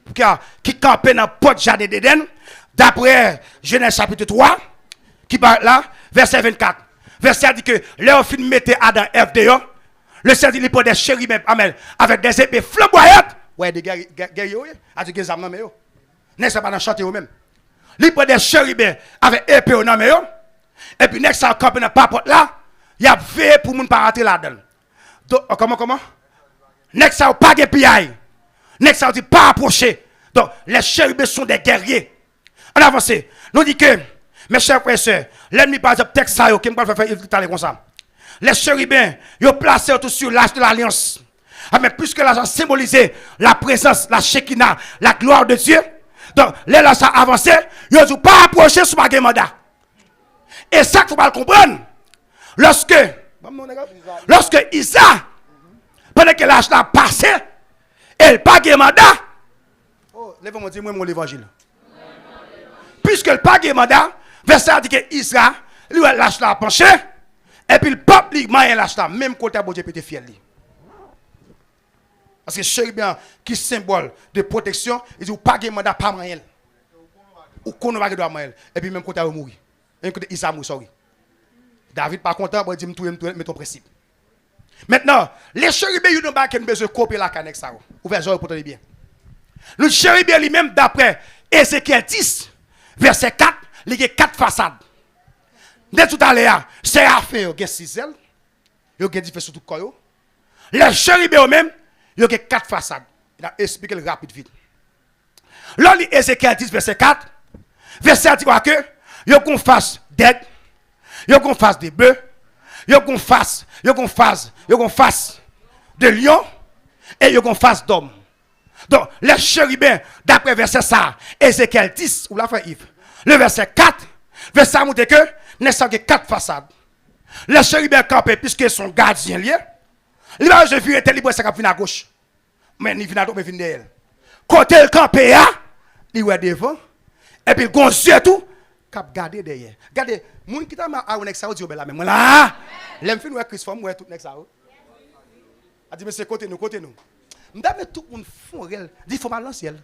Speaker 5: campent dans le porte jardin d'Éden. D'après Genèse chapitre 3, qui parle là, verset 24. Verset dit que leur fin mettait Adam et Ève dehors. Le Seigneur dit qu'il prend des chérubins avec des épées flamboyantes. Ouais, des guerriers, a dit que les âmes, n'est-ce pas dans chanter eux-mêmes. Il prend des chérubins avec épée au nom. Et puis, next, ça campe dans le papote là. Il y a veillé pour ne pas rentrer là-dedans. Comment? Next, ça pas de piaille. Next, ça dit pas approcher. Donc, les chérubins sont des guerriers. On avance. Nous dit que, mes chers frères et sœurs, l'ennemi par exemple, texte ça, qui me faire il comme ça. Les chérubins, ils ont placé tout sur l'âge de l'alliance. Ah, mais puisque l'âge a symbolisé la présence, la Shekinah, la gloire de Dieu, donc, les là, ça a avancé, ils n'ont pas approché sur ma mandat. Et ça, il faut pas le comprendre. Lorsque Isa, pendant que l'âge a passé, elle pas de mandat. Oh, lève-moi dire, moi, mon évangile. Puisque le pas de mandat, verset dit que Isa, lui, l'âge a penché, et puis le peuple, lui, l'âge là, même côté à Dieu peut être fier. Parce que chérubin qui symbole de protection, il dit, ou pas de mandat, pas moyen. Ou qu'on ne va pas de et puis même côté à mourir. Et côté Isa mourit. David pas content, il dit, mais ton principe. Maintenant, les chérubins, ils n'ont pas besoin de copier la canne ça. Ouvrez les yeux pour tenir bien. Le chérubin lui-même, d'après Ézéchiel 10, verset 4, il y a 4 façades. Dès tout à l'heure, Séraphin, il y a 6 ailes. Il y a différents sur tout le corps. Les chérubins eux-mêmes, il y a 4 façades. Il a expliqué le rapide vite. Là, Ézéchiel 10, verset 4, verset dit que il y a qu'on fasse d'aigle, il y a qu'on fasse des bœufs, il y a qu'on fasse de lion et il y a qu'on fasse d'homme. Donc, les chérubins, d'après verset ça, Ézéchiel 10, ou la fin Yves, le verset 4, verset montre que nous avons 4 façades. Les chérubins campés, puisqu'ils sont gardiens liés, l'image de vue était libre, c'est qu'il à gauche. Mais il vient à droite, mais il vient derrière. Côté le campé, il est devant, et puis il gonzue tout, cap garder derrière. Regardez, les gens qui sont à un exao, disent, ben là, mais moi là, l'aime fin, Christ, moi tout l'exao. A dit, mais c'est côté nous. M'dame tout le monde font réel. Dit, faut mal dans le ciel.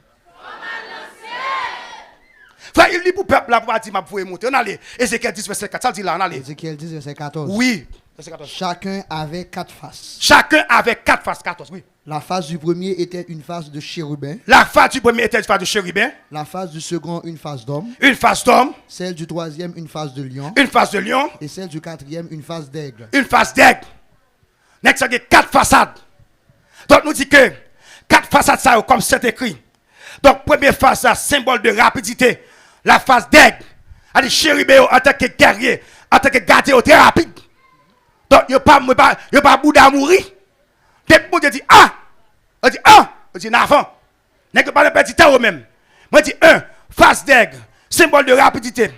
Speaker 5: Frère, il dit pour le peuple là, pour dire, ma pour monter. On allait. Ézéchiel 10, verset 4. Ça dit là, on allait.
Speaker 4: Ézéchiel 10, verset 14.
Speaker 5: Oui. Verset 14.
Speaker 4: Chacun avait 4 faces.
Speaker 5: Chacun avait 4 faces. 14, oui.
Speaker 4: La face du premier était une face de chérubin.
Speaker 5: La face du premier était une face de chérubin.
Speaker 4: La face du second, une face d'homme.
Speaker 5: Une face d'homme.
Speaker 4: Celle du troisième, une face de lion.
Speaker 5: Une face de lion.
Speaker 4: Et celle du quatrième, une face d'aigle.
Speaker 5: Une face d'aigle. Next, il y a 4 façades. Donc, nous dit que 4 façades, ça, comme c'est écrit. Donc, première face, symbole de rapidité. La face d'aigle. Elle dit chérubin en tant que guerrier, en tant que gardien très rapide. Donc, il n'y a pas Bouddha à mourir. Dès que Dieu dit ah, on dit ah, on dit n'avant. N'est-ce pas le petit temps même. Moi, je dis 1, face d'aigle, symbole de rapidité.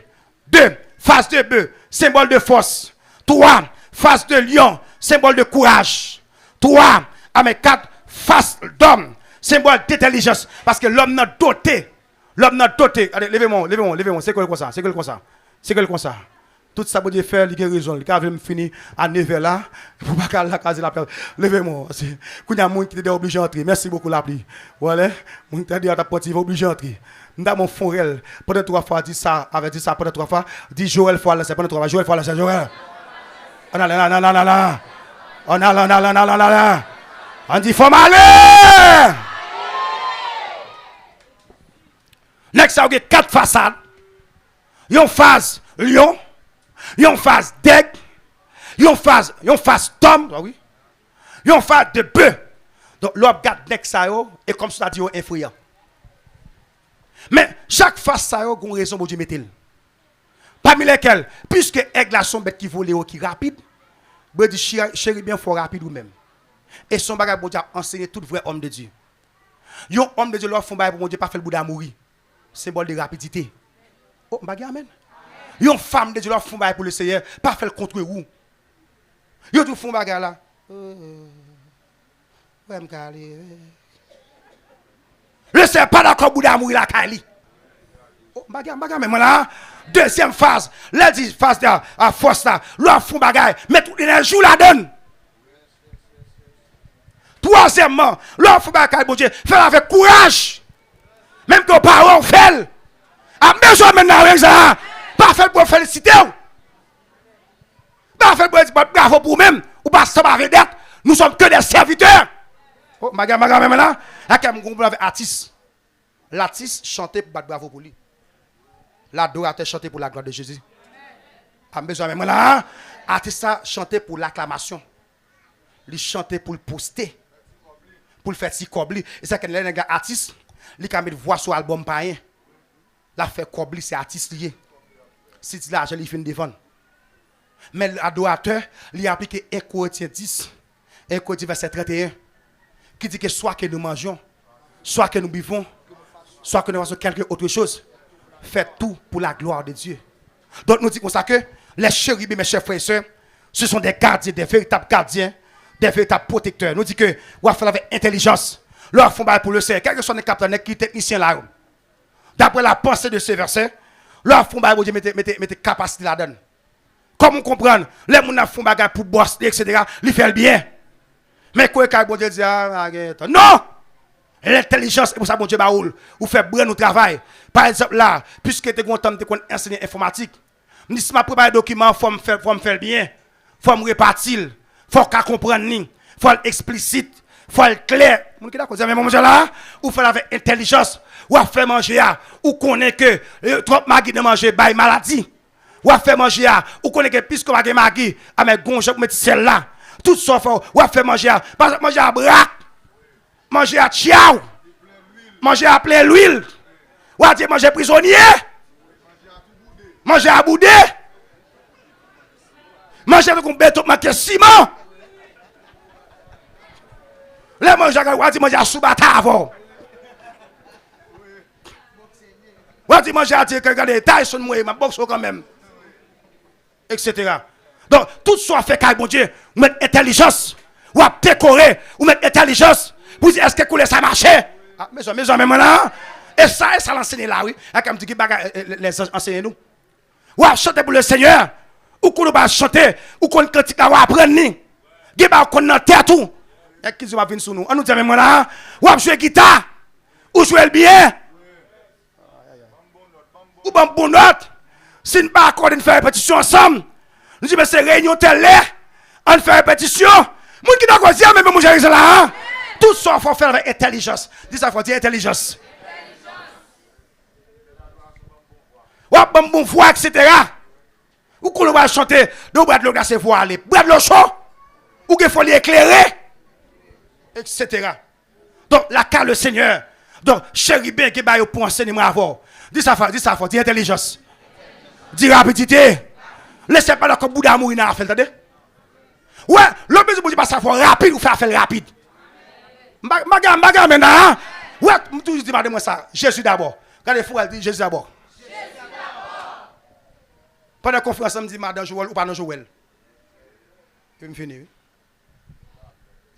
Speaker 5: 2, face de bœuf, symbole de force. 3, face de lion, symbole de courage. 3, avec 4, face d'homme, symbole d'intelligence. Parce que l'homme n'a doté. Allez, levez-moi. C'est quoi ça? Tout ça, bon Dieu fait, il a raison. Il a fini à 9h là. Pour pas la case la place. Levez-moi. Quand il y a des gens qui sont obligés d'entrer. Merci beaucoup, la pluie. Voilà. Mon qui dit à ta porte, il va obligé d'entrer. Nous avons mon frère. Pendant 3 fois, dit ça, avait dit ça pendant 3 fois. Dit Joël fois là, c'est pendant 3 fois. Joël fois là, c'est Joël. On a là. On dit, faut m'aller. Next, il y a 4 façades. Il y a une phase lion. Il y a une phase d'aigle. Il y a une phase d'homme. Il y a une phase de bœuf. Donc, l'homme regarde next ça et comme ça dit, il effrayant. Mais chaque phase ça a une raison pour Dieu mettre. Parmi lesquelles, puisque aigle a son bête qui vole qui rapide, il dit chéri bien fort rapide ou même. Et son bagage pour Dieu enseigner tout vrai homme de Dieu. Yon homme de Dieu leur font bagage pour Dieu pas faire le Bouddha mourir. Symbole de rapidité. Oh, bagage amen. Yon femme de Dieu leur font bagage pour le Seigneur, pas faire le contre vous. Yon tout font bagage là. Le Seigneur pas d'accord Bouddha mourir la Kali. Oh, bagage mais là. Deuxième phase, là dit phase de force là, leur font bagage, mais toute l'énergie la donne. Troisièmement, leur font bagage bon Dieu, faire avec courage. Même que parents fait. A besoin maintenant avec ça. Pas fait pour féliciter. Pas fait pour dire bravo pour même ou pas ça avec d'être. Nous sommes que des serviteurs. Oh, maga même là, là quand on avec artiste. L'artiste chantait pour battre bravo pour lui. L'adorateur chantait pour la gloire de Jésus. A besoin même là, artiste ça chantait pour l'acclamation. Il chantait pour le poster. Pour le faire si cobli. Et ça que les gars artistes, ils quand mettre voix sur album pas rien. La fait cobli c'est artiste lié. Si tu l'argent il fait devant. Mais l'adorateur, il a appliqué 1 Corinthiens 10, 1 Corinthiens verset 31 qui dit que soit que nous mangeons, soit que nous buvons, soit que nous faisons quelque autre chose, faites tout pour la gloire de Dieu. Donc nous disons comme ça que les chérubins, mes chers frères et sœurs, ce sont des gardiens, des véritables gardiens, des véritables protecteurs. Nous disons que nous faire avec intelligence. Leur font pour le Seigneur, quel que soit les capitaines qui techniciens là. D'après la pensée de ce verset, leur font pour Dieu mettez capacité là-dedans. Comme on comprend, les gens font bagage pour bosser, etc., ils font le bien. Mais quoi que bon Dieu dit, non! L'intelligence, et pour ça, bon Dieu, ou fait brûler nos travail. Par exemple, là, puisque tu es content de enseigner informatique, je dis, si je prépare un document, il faut me faire le bien, il faut me répartir, il faut qu'on comprenne, il faut être explicite, faut être clair. Moun qui d'accord, mais manger là, ou faire avec intelligence, ou faire manger ou connaît que trop magui de manger bail maladie. Ou faire manger ou connaît que puisque va magui avec gonje pour mettre celle là. Tout ça faut ou faire manger parce que manger à braque, manger à chiao, manger à plein l'huile. Ou à dire manger prisonnier, manger à boudé, manger avec un béton marqué ciment. Les manger à dire manger à soubata avant. Ou à dire manger à dire que regardez Tyson moi ma boxe quand même. Etc. Donc tout ça fait qu'à bon Dieu, ou mettre intelligence, ou à décorer, ou mettre intelligence pour dire est-ce que couler ça marchait. Ah mes amis là. Et ça l'enseigne là, oui. Et comme tu dis, les enseignez nous. Ou à chanter pour le Seigneur. Ou qu'on va chanter. Ou qu'on critique à apprendre. Ou qu'on a terre tout. Et qui va venir sur nous. On nous dit, mais moi là. Ou à jouer guitare. Ou jouer bien. Ou bon note. Si nous ne pas accorder de faire répétition ensemble. Nous disons, mais c'est réunion telle. On fait répétition. Moun qui n'a pas dit, mais moi j'ai là. Tout ça, il faut faire avec intelligence. Dis ça, il faut dire intelligence. Ou bon voix, etc. Ou qu'on va chanter, nous bras de l'eau glacée voix aller, bras de l'eau chaud, ou qu'il faut l'éclairer, etc. Donc, la car le Seigneur, donc, chérubin qui va pour enseigner avant. Dis ça, dis intelligence. Dis rapidité. Laissez pas le comme Bouddha mourir dans la fait, attendez. Ouais, l'homme dit pas ça, faut rapide ou faire rapide. Maga maintenant. Ouais, toujours dis moi ça. Jésus d'abord. Regardez, faut dire Jésus d'abord. Pendant la conférence, on me dit Madame Joël ou pas Joël. Je me finis.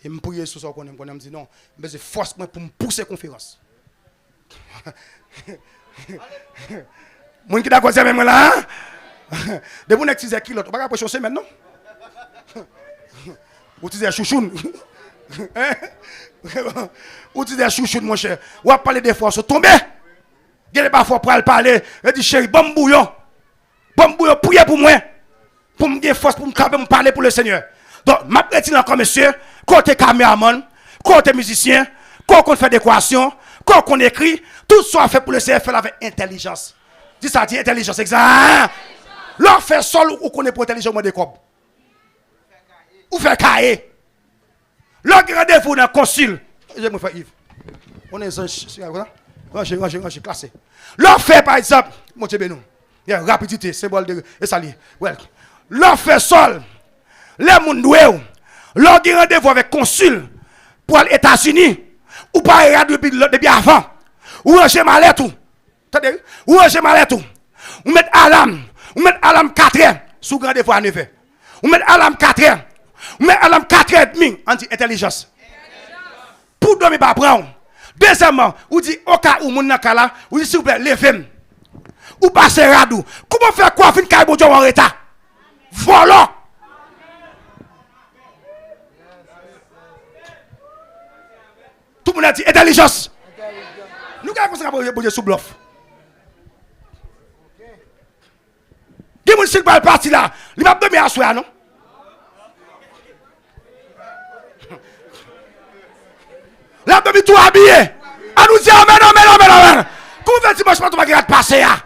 Speaker 5: Et me prier sur ça qu'on me dit non, mais c'est force pour me pousser la conférence. Mon qui d'accord même là. De vous n'exisez qui l'autre, pas capable chausser maintenant. Vous utilisez chouchoun. Vous utilisez chouchoun mon cher. Ou à parler des forces tomber. Il est parfois pour parler, il dit chéri, bon bouillon, priez pour moi. Pour me donner force, pour me parler pour le Seigneur. Donc, ma petite encore, monsieur, côté caméraman, côté musicien, côté fait décoration, côté écrit, tout ça fait pour le Seigneur, fait avec intelligence. Dis ça, dis intelligence, exact. L'on fait seul ou qu'on est pour intelligence, moi des cobs. Ou faire cahier. L'on rendez-vous dans le concile. Je me fais Yves. On est rangé, classé. L'on fait par exemple, mon Dieu bénou. Rapidité, symbole de sali. Well. L'on fait seul. Les gens doués. L'on rendez-vous avec consul pour les États-Unis. Ou pas depuis avant. Ou ranger malais tout. Ou ranger malais tout. Ou mettre alarme. Ou mettre alarme 4h. Sous rendez-vous à 9h. Ou mettre alarme 4h. Ou mettre alarme 4h30. On dit intelligence. Pour dormir pas prendre. Deuxièmement, ou dit au cas où mon nakala, ou dit s'il vous plaît, levez-moi. Ou passez radou. Comment faire quoi fin kay bonjour en retard? Voilà. Tout le monde a dit intelligence. Nous avons commencé à bouger sous bluff. Qui moun s'il parle parti là, il va dormir à soir non? Là dormi tout habillé. À nous dire amen. Comment fait dimanche pas tu vas passer là?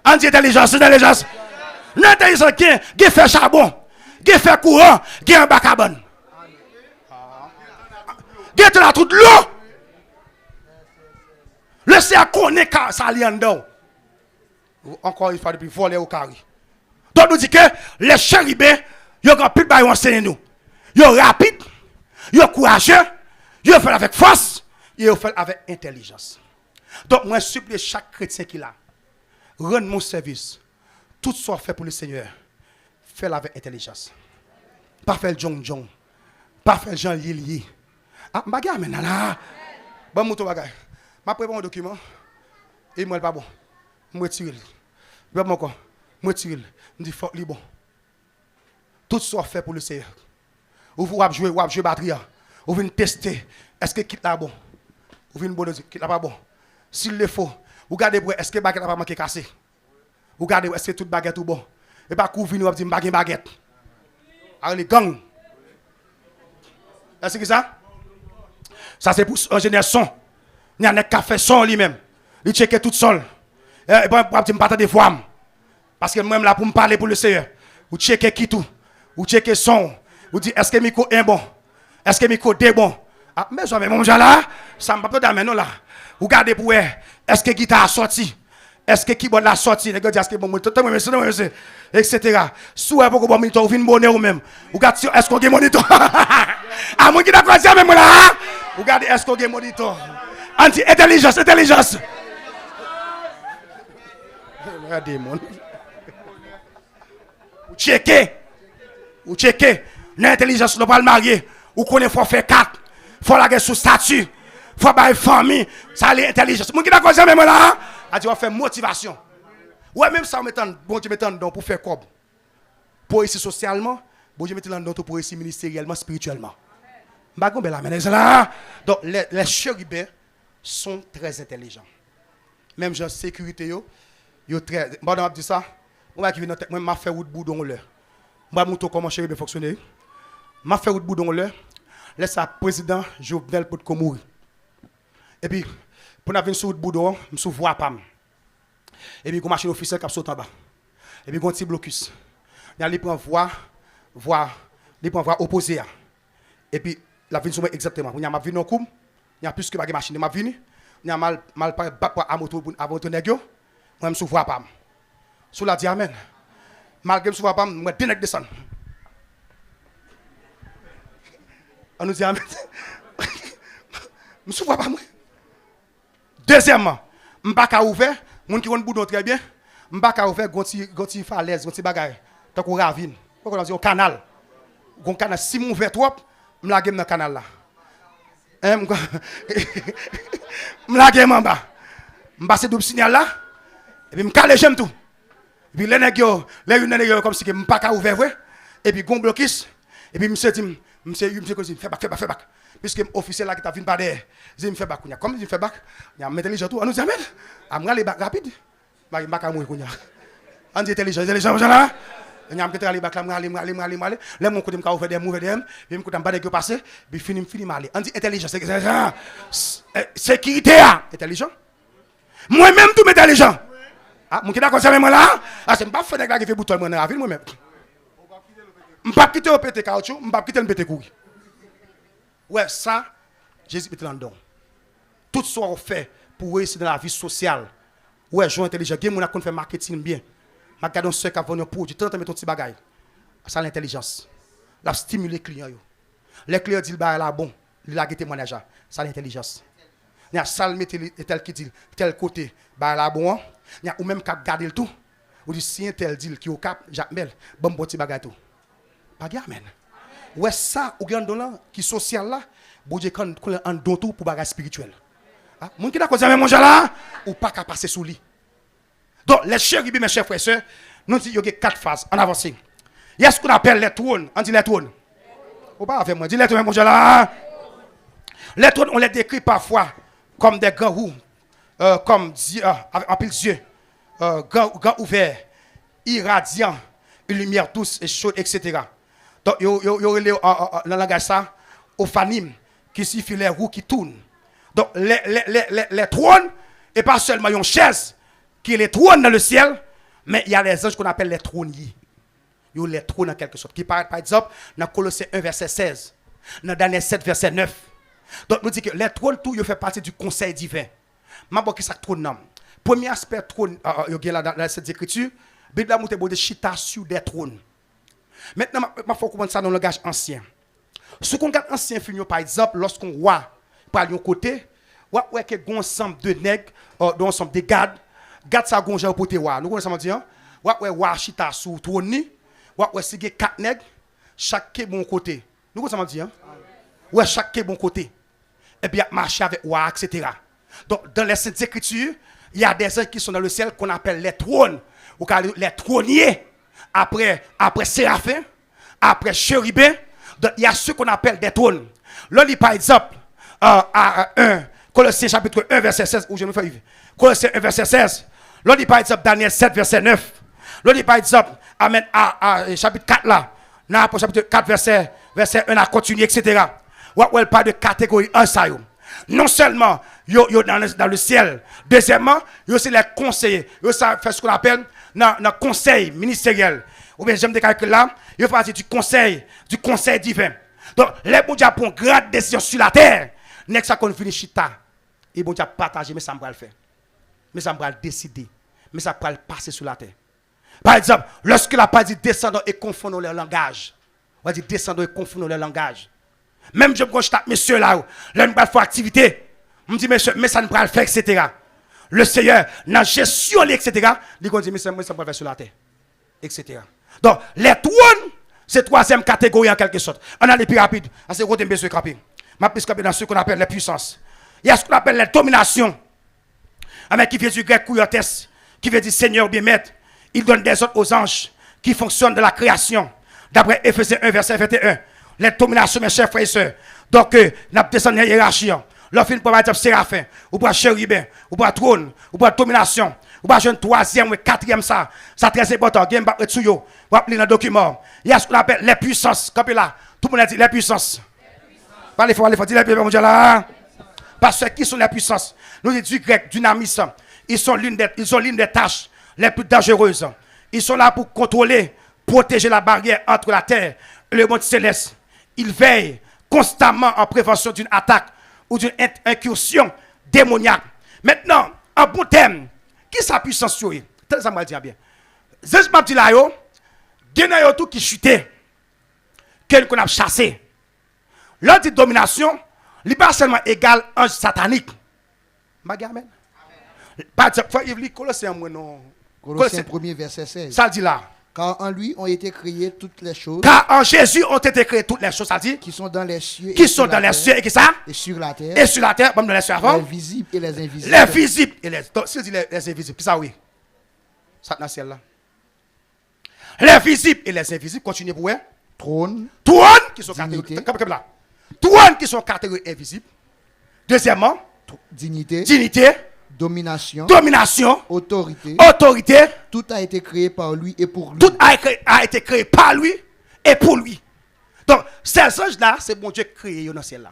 Speaker 5: On dit intelligence. L'intelligence qui fait charbon, qui fait courant, qui est un bac à bonne. Qui est là toute l'eau. Le ciel connaît car ça lien dedans. Encore une fois depuis voler au carré. Donc nous dit que les chérubins, ils ont plus de enseigner nous. Ils sont rapides, ils sont courageux, ils fait avec force, ils fait avec intelligence. Donc moi je supplie chaque chrétien qui l'a. Rendre mon service. Tout soit fait pour le Seigneur. Fais-le avec intelligence. Pas faire le Jong. Pas faire Jean Lili. Ah, bagarre maintenant là. Bon, mouton bagarre. Je prépare un document. Et moi, pas bon. Je retire. Je vais encore. Je retire. Je dis, faut bon. Tout soit fait pour le Seigneur. Vous jouer batterie. Vous venez tester. Est-ce que quitte là bon? Vous venez bon, quitte là pas bon. S'il le faut, vous regardez est-ce que baguette n'a pas manqué cassé? Vous regardez est-ce que toute baguette est bon? Et pas couvrir nous dire baguette. Alors les gangs. Est-ce que ça? Ça, c'est pour ingénieur son. Il y a un café son lui-même. Il check tout seul. Et bon, pour me parler des fois. Parce que moi, là, pour me parler pour le Seigneur. Vous checkez qui tout. Vous checkez son. Vous dites, est-ce que le micro est bon? Est-ce que le micro est bon? Ah, mais j'avais mon gens là. Ça ne m'a pas d'amener là. Vous regardez pour eux. Est-ce que la guitare a sorti? Est-ce que keyboard a sorti? Les gars disent, est-ce que bon moniteur? Etc. Si vous avez un bon moniteur, vous venez bonheur ou même. Vous regardez, est-ce qu'on a un moniteur? Ah, moi qui d'accord avec même là. Vous regardez, est-ce qu'on a un moniteur? Anti-intelligence, intelligence. Regardez, mon. Vous checkez. Vous checkez. L'intelligence, ne pas le marier. Vous connaissez, il faut faire 4. Il faut la sous statut. Il faut avoir une famille. Ça, l'intelligence. Moi qui d'accord avec même là. A dit, on fait motivation. Ouais, même ça, bon Dieu mettant dedans pour faire quoi? Pour réussir socialement, bon Dieu mettant dedans pour réussir ministériellement, spirituellement. Donc, les chérubins sont très intelligents. Même genre sécurité, yo très. Bon, on va dire ça. Moi, qui viens dans moi, m'a fait route boudon là. Moi, montre comment chérubin fonctionne. M'a fait route boudon là. Laisse ça président Jovenel pour mourir. Et puis, pour nous venir sur route boudon, je suis voir pas. Et puis, une machine officielle qui saute en bas. Et puis, un petit blocus. Il y a voie opposée. Et puis, la vie est exactement. Il y a ma vie dans le coup. Il y a plus que ma machine. Il y a mal à moto avant de négocier. Moi, je ne vois pas. Sous la dit amen. Malgré que je ne vois pas, je vais descendre. On nous dit amen. Je ne vois pas. Deuxièmement, je ne vais pas ouvert. Les gens qui ont boudon très bien. Je ne vais pas ouvert. Gonti falaise, gonti bagaille. Tant qu'on ravine. Pourquoi on dit un canal. Un canal. Si je ouvert trop, je vais dans le canal là. Je vais en bas. Je vais passer double signal là. Et puis je cale j'aime tout. Et puis les nègres comme si je ne pas ouvert. Et puis gon blocus. Et puis monsieur dit fais back. Puisque l'officiel là qui t'a venu par derrière. Je me fais back. Comme il fait back, il y a intelligent tout. On nous dit amen. Je vais back rapide. Je vais back à mourir. On dit intelligent là. Je vais aller back là, je aller. Là mon côté me ouvert des mauvais dem, puis me côté me que passer, puis fini aller. On dit intelligent, sécurité intelligent. Moi même tout intelligent. Ah, mon qui d'accord ça même là. Ah, c'est pas fait avec la qui fait bouton moi dans la ville moi même. Je pas quitter au pété caoutchouc, je pas quitter le pété couille. Ouais, ça Jésus est là-dedans. Tout ce qu'on fait pour réussir dans la vie sociale. Ouais, je suis intelligent, game on a qu'on fait marketing bien. Ma garde ce qui a venu pour du temps de mettre ton petit bagage. Ça l'intelligence. La stimuler les clients. Les clients disent bah là bon, il a témoignage. Ça l'intelligence. Il y a ça mettre tel qui dit tel côté bah là bon. Il y a ou même cap garder le tout. Ou dit si un tel dit qui au cap Jacques Mel, bon petit bagage tout. Pas amen. Ouais ça ou grand là qui social là, bon Dieu quand en don tout pour bagage spirituel. Ah, mon qui d'accord même mon là ou pas qu'à passer sous lui. Donc, les chérubins, mes chers frères et sœurs, nous disons qu'il y a 4 phases. En avance. Il y a ce qu'on appelle les trônes. On dit les trônes. Ou pas avec moi. Dis les trônes, mon là. Les trônes, on les décrit parfois comme des grands roues, comme en pile yeux, grands ouverts, irradiants, une lumière douce et chaude, etc. Donc, il y a dans le langage ça, ophanim, qui signifie les roues qui tournent. Donc, les trônes, et pas seulement une chaise, qui est les trônes dans le ciel, mais il y a les anges qu'on appelle les trôniers. Il y a les trônes en quelque sorte. Qui par exemple, dans Colossiens 1, verset 16, dans Daniel 7, verset 9. Donc, nous dit que les trônes, tout, ils font partie du conseil divin. Je vais ça trône. Premier aspect trône, il y a dans cette écriture, Bible a montré des chita sur des trônes. Maintenant, je vais comprendre ça dans le langage ancien. Ce qu'on regarde ancien film, par exemple, lorsqu'on voit par un côté, on voit qu'il y a un ensemble de nègres, un ensemble de gardes. Garde ça gonja au poté wa. Nous connaissons dire. Wa chita sous trône ni. Wa sige 4 nègres, chaque bon côté. Nous connaissons dire. Ouais, chaque bon côté. Et puis marcher avec wa etc. Donc dans les saintes écritures, il y a des anges qui sont dans le ciel qu'on appelle les trônes ou les trôniers. Après séraphins, après chérubins, il y a ceux qu'on appelle des trônes. Là, par exemple, à 1 Colossiens chapitre 1 verset 16 où je me fais vivre. Colossiens 1 verset 16. L'on dit par exemple Daniel 7 verset 9. L'on dit par exemple amen à chapitre 4 là. Dans chapitre 4 verset 1 à continuer etc. ou elle parle de catégorie 1 ça yo. Non seulement yo dans le ciel, deuxièmement, yo c'est les conseillers, yo ça fait ce qu'on appelle dans conseil ministériel. Ou bien j'aime dire que là, yo fait partie du conseil divin. Donc les bon Dieu prend grande décision sur la terre, n'est que ça qu'on finit chita. Et bon Dieu partager mais ça me va le faire. Mais ça me va le décider. Mais ça va le passer sur la terre. Par exemple, lorsque la parole dit descendons et confondons leur langage. On va dire descendons et confondons leur langage. Même je me tape monsieur là, là nous faire activité. Je me dis monsieur, mais ça ne va le faire, etc. Le Seigneur, dans la gestion, etc. Il dit, mais ça ne va le faire sur la terre. Etc. Donc, les trônes, c'est troisième catégorie en quelque sorte. On a les plus rapides. C'est gros besoin de caper. Ma plus dans ce qu'on appelle les puissances. Il y a ce qu'on appelle les dominations. Qui vient du grec kouyotes, qui veut dire Seigneur bien maître. Il donne des ordres aux anges qui fonctionnent de la création. D'après Ephésiens 1, verset 21. Les dominations, mes chers frères et sœurs. Donc, nous avons descendu la hiérarchie. L'offre pour être séraphin, ou pour chérubin, ou pour trône, ou pour domination, ou pour un troisième ou quatrième ça. Ça très important. Game back dessus yo. Vous appelez dans le document. Il y a ce qu'on appelle les puissances. Comme là, tout le monde a dit les puissances. Parlez fort, dis les puissances. Parce que qui sont les puissances? Nous disons du grec, dynamis. Ils sont l'une des tâches les plus dangereuses. Ils sont là pour contrôler, protéger la barrière entre la terre et le monde céleste. Ils veillent constamment en prévention d'une attaque ou d'une incursion démoniaque. Maintenant, en bon terme, qui sa puissance sur eux? Ça me dire bien. Zéz m'a dit là, il y a tout qui chutait, qu'on a chassé. L'ordre de domination, il n'est pas seulement égal à un satanique. Amen. Par exemple, il faut lire Colossiens
Speaker 4: 1er verset 16.
Speaker 5: Ça dit là.
Speaker 4: Car en lui ont été créées toutes les choses.
Speaker 5: Car en Jésus ont été créées toutes les choses, ça dit.
Speaker 4: Qui sont dans les cieux.
Speaker 5: Qui sont dans les cieux et qui ça?
Speaker 4: Et sur la terre.
Speaker 5: Et sur la terre, comme dans les cieux avant.
Speaker 4: Les visibles et les invisibles.
Speaker 5: Les visibles et les. Donc, si je dis les invisibles, ça oui. Ça dans le ciel là. Les visibles et les invisibles, continuez pour eux.
Speaker 4: Trône.
Speaker 5: Trône qui sont catégories. Comme là. Trône qui sont catégories invisibles. Deuxièmement.
Speaker 4: Dignité.
Speaker 5: Dignité.
Speaker 4: Domination.
Speaker 5: Domination.
Speaker 4: Autorité.
Speaker 5: Autorité.
Speaker 4: Tout a été créé par lui et pour lui.
Speaker 5: Tout a été créé par lui et pour lui. Donc, ces anges-là, c'est bon Dieu créé dans le ciel là.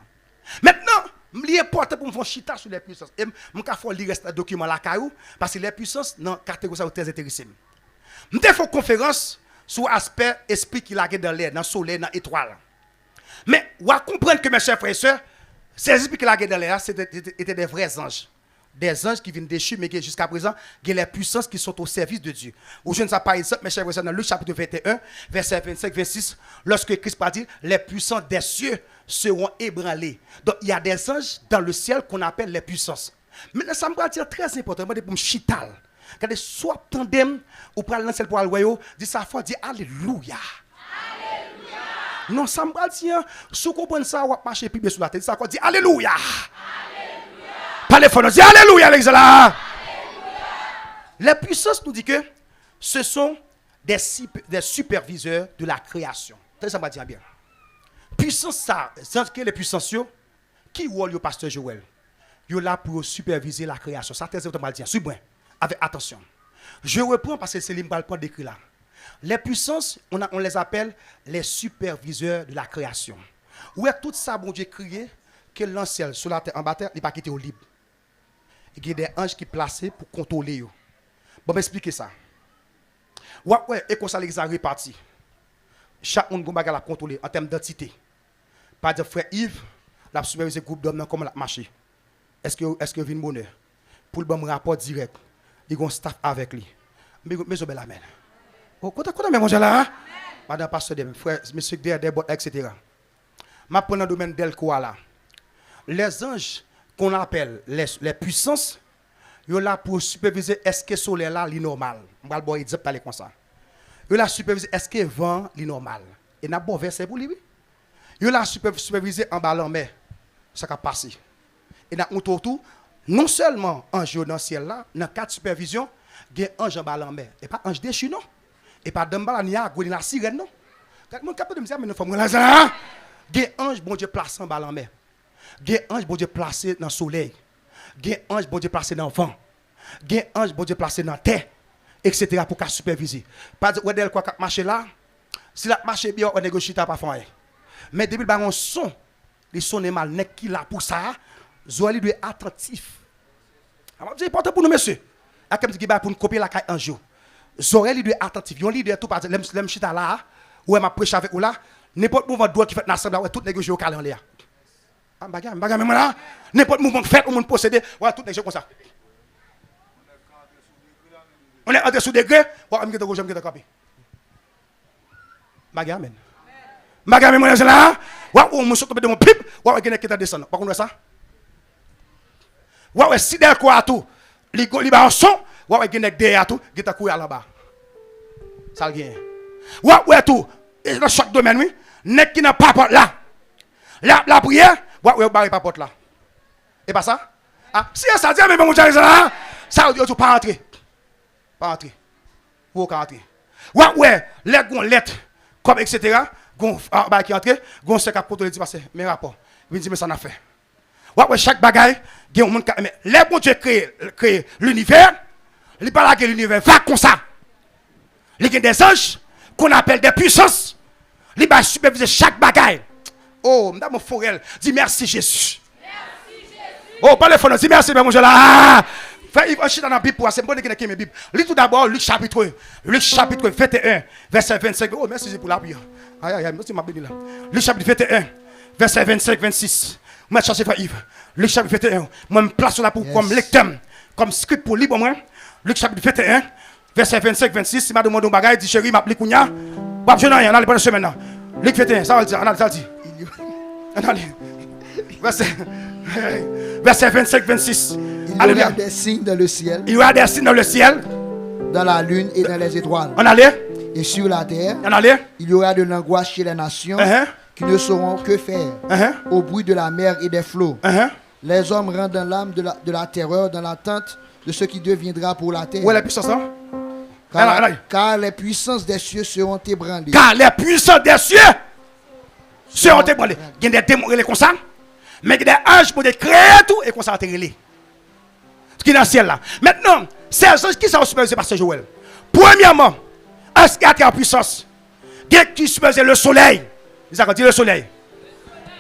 Speaker 5: Maintenant, il est important pour me faire chita sur les puissances. Et je vais lire ce document là, parce que les puissances, dans la catégorie, sont très intéressantes. Je vais faire une conférence sur l'aspect esprit qui a dans l'air, dans le soleil, dans l'étoile. Mais, vous comprenez que mes chers frères et sœurs, ces esprits qui a dans l'air, étaient des vrais anges. Des anges qui viennent déchus, mais jusqu'à présent, il y a les puissances qui sont au service de Dieu. Ou je ne sais pas, mes chers frères, dans Luc chapitre 21, verset 25, 26, lorsque Christ a dit, les puissances des cieux seront ébranlés. Donc, il y a des anges dans le ciel qu'on appelle les puissances. Maintenant, ça me dire très important, pour me chital. Quand soit tandem, ou pour aller dans le ciel pour aller au dit ça faut dire Alléluia. Alléluia. Non, ça me dire, si vous comprenez ça, vous marchez plus bien sur la tête, ça faut dire Alléluia. Parlez fort, dis Alléluia, les là. Les puissances nous disent que ce sont des superviseurs de la création. Ça va dire bien. Puissance, ça, c'est que les puissances, qui rôle le pasteur Joël? Ils sont là pour superviser la création. Ça, c'est important de dire. Suis bien, avec attention. Je reprends parce que c'est l'imbalpant décrit là. Les puissances, on les appelle les superviseurs de la création. Où est tout ça, bon Dieu, créé, que l'ancien sur la terre, en bas terre, il n'est pas quitté au libre. Il y a des anges qui sont placés pour contrôler. Bon, m'expliquer ça. Ouais, et comme ça, les a répartis. Chaque monde a contrôlé en termes d'identité. Par exemple, frère Yves, la supervisé groupe d'hommes, comment la marché. Est-ce que vient bonheur? Pour le bon rapport direct, il y a un staff avec lui. Mais je vais l'amener. Oh, quand on est là, madame pasteur, frère, monsieur des bottes, etc. Je prends le domaine d'Elkoa là. Les anges qu'on appelle les puissances, ils sont là pour superviser est-ce que le soleil là est normal. Je vais le dire parler comme ça. Ils sont là pour superviser est-ce que le vent est normal. Et n'a bon verset pour lui. Ils sont là pour superviser en bas en mer. Ça va passer. Et dans tout, non seulement ange dans le ciel là, dans 4 supervisions, il y a un ange en bas en mer. Et pas ange déchu non. Et pas d'un bas il y a la sirène non. Quand mon capable de me dire mais nous sommes là. Il y a un ange bon Dieu placé en bas en mer. Il y a un ange bon Dieu placé dans le soleil. Il y a un ange bon Dieu placé dans le vent. Il y a un ange bon Dieu placé dans la terre, etc. pour qu'à superviser. Pas de ouais quoi marcher là. Si la marche bien, on négocie pas faire. Mais depuis le son, il sonne mal, n'est qui là pour ça. Zoé, il doit être attentif. C'est important pour nous, monsieur. À comme dit pour nous copier la caille un jour. Zoé, il doit être attentif. Yon leader tout par exemple, l'aime chita là, ou m'a prêché avec ou là, n'importe mouvement droit qui fait l'assemblée, ouais, tout négocier au calendrier. Bagarre, mais là, n'importe mouvement qui fait, ou mon posséder, ouais, tout négocier comme ça. On est en dessous degré, ouais, je vais te copier. Bagarre, men. Bagarre, mais moi, là, ouais, on saute de mon pipe, ouais, je vais te descendre. Par contre, ça. Ouais, si d'un quoi tout, li ba son, ouais, je vais te derrière tout, je vais te courir là-bas. Ça le gagne. Ouais, tout, dans chaque domaine, oui, n'est qui n'a pas porte là. La prière, ouais, barre pas porte là. Et pas ça? Ah, si ça dit, mais bon, là, ça veut dire pas entrer. Pas entrer. Ou pas entrer. Ouais, les lettres, comme etc. Gon qui entre, gon se cap pour te dire passer mes rapports. Il dit mais ça n'a fait. Ouais, chaque bagaille, gen monde mais les bon Dieu créé l'univers, il pas là que l'univers va comme ça. Il y a des anges qu'on appelle des puissances. Il va superviser chaque bagaille. Oh, madame Forel, dis merci Jésus. Merci Jésus. Oh, pas le fond, dis merci mon Dieu là. Fait il va dans la Bible pour c'est bon que qui mes Bible. Lis tout d'abord Luc chapitre 21 verset 25. Oh, merci Jésus pour la prière. Aïe, merci m'a béni là. Luc chapitre 21 verset 25 26. Moi chercher frère Yves. Luc chapitre 21. Moi me place là pour comme lecteur, comme script pour libre moi. Luc chapitre 21 verset 25 26. Si m'a demandé un bagage dit chérie m'appelle Kounia. Pas je rien, on allait pas semaine là. Luc 21, ça va dire, on a ça dit. Verset 25 26.
Speaker 4: Il y aura des signes dans le ciel.
Speaker 5: Il y aura des signes dans le ciel.
Speaker 4: Dans la lune et dans les étoiles.
Speaker 5: On allait.
Speaker 4: Et sur la terre.
Speaker 5: On allait.
Speaker 4: Il y aura de l'angoisse chez les nations qui ne sauront que faire au bruit de la mer et des flots. Les hommes rendent dans l'âme de la terreur dans l'attente de ce qui deviendra pour la terre.
Speaker 5: Où est la puissance là?
Speaker 4: Car les puissances des cieux seront ébranlées.
Speaker 5: Car les puissances des cieux seront ébranlées. Il y a des démons comme ça. Mais il y a des anges pour créer tout et qu'on s'en relé. Ce qui est dans le ciel là. Maintenant, ces anges qui sont supervisés par ce Joël. Premièrement, un qui a en puissance. Qui supervise le soleil. Ils ont dit le soleil.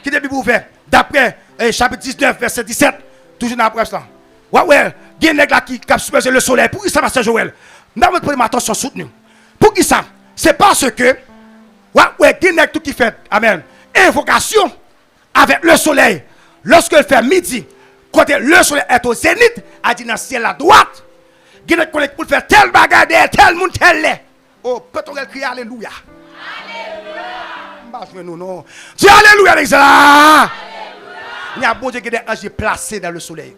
Speaker 5: Qui est la Bible ouverte. D'après chapitre 19, verset 17. Toujours dans la presse là. Ouais, il y a un nègre qui a supervisé le soleil. Pour qui ça va se Joël? Nous avons pris ma attention soutenue. Pour qui ça? C'est parce que, ouais, il y a tout qui fait, amen, invocation avec le soleil. Lorsque il fait midi, quand le soleil est au zénith, a dit dans le ciel à droite, il y a connecté pour faire tel bagage, tel monde, tel lait. Oh, peut-on crier Alléluia? Alléluia! Non. Dis Alléluia avec ça! Il y a un bon Dieu qui est des placés dans le soleil.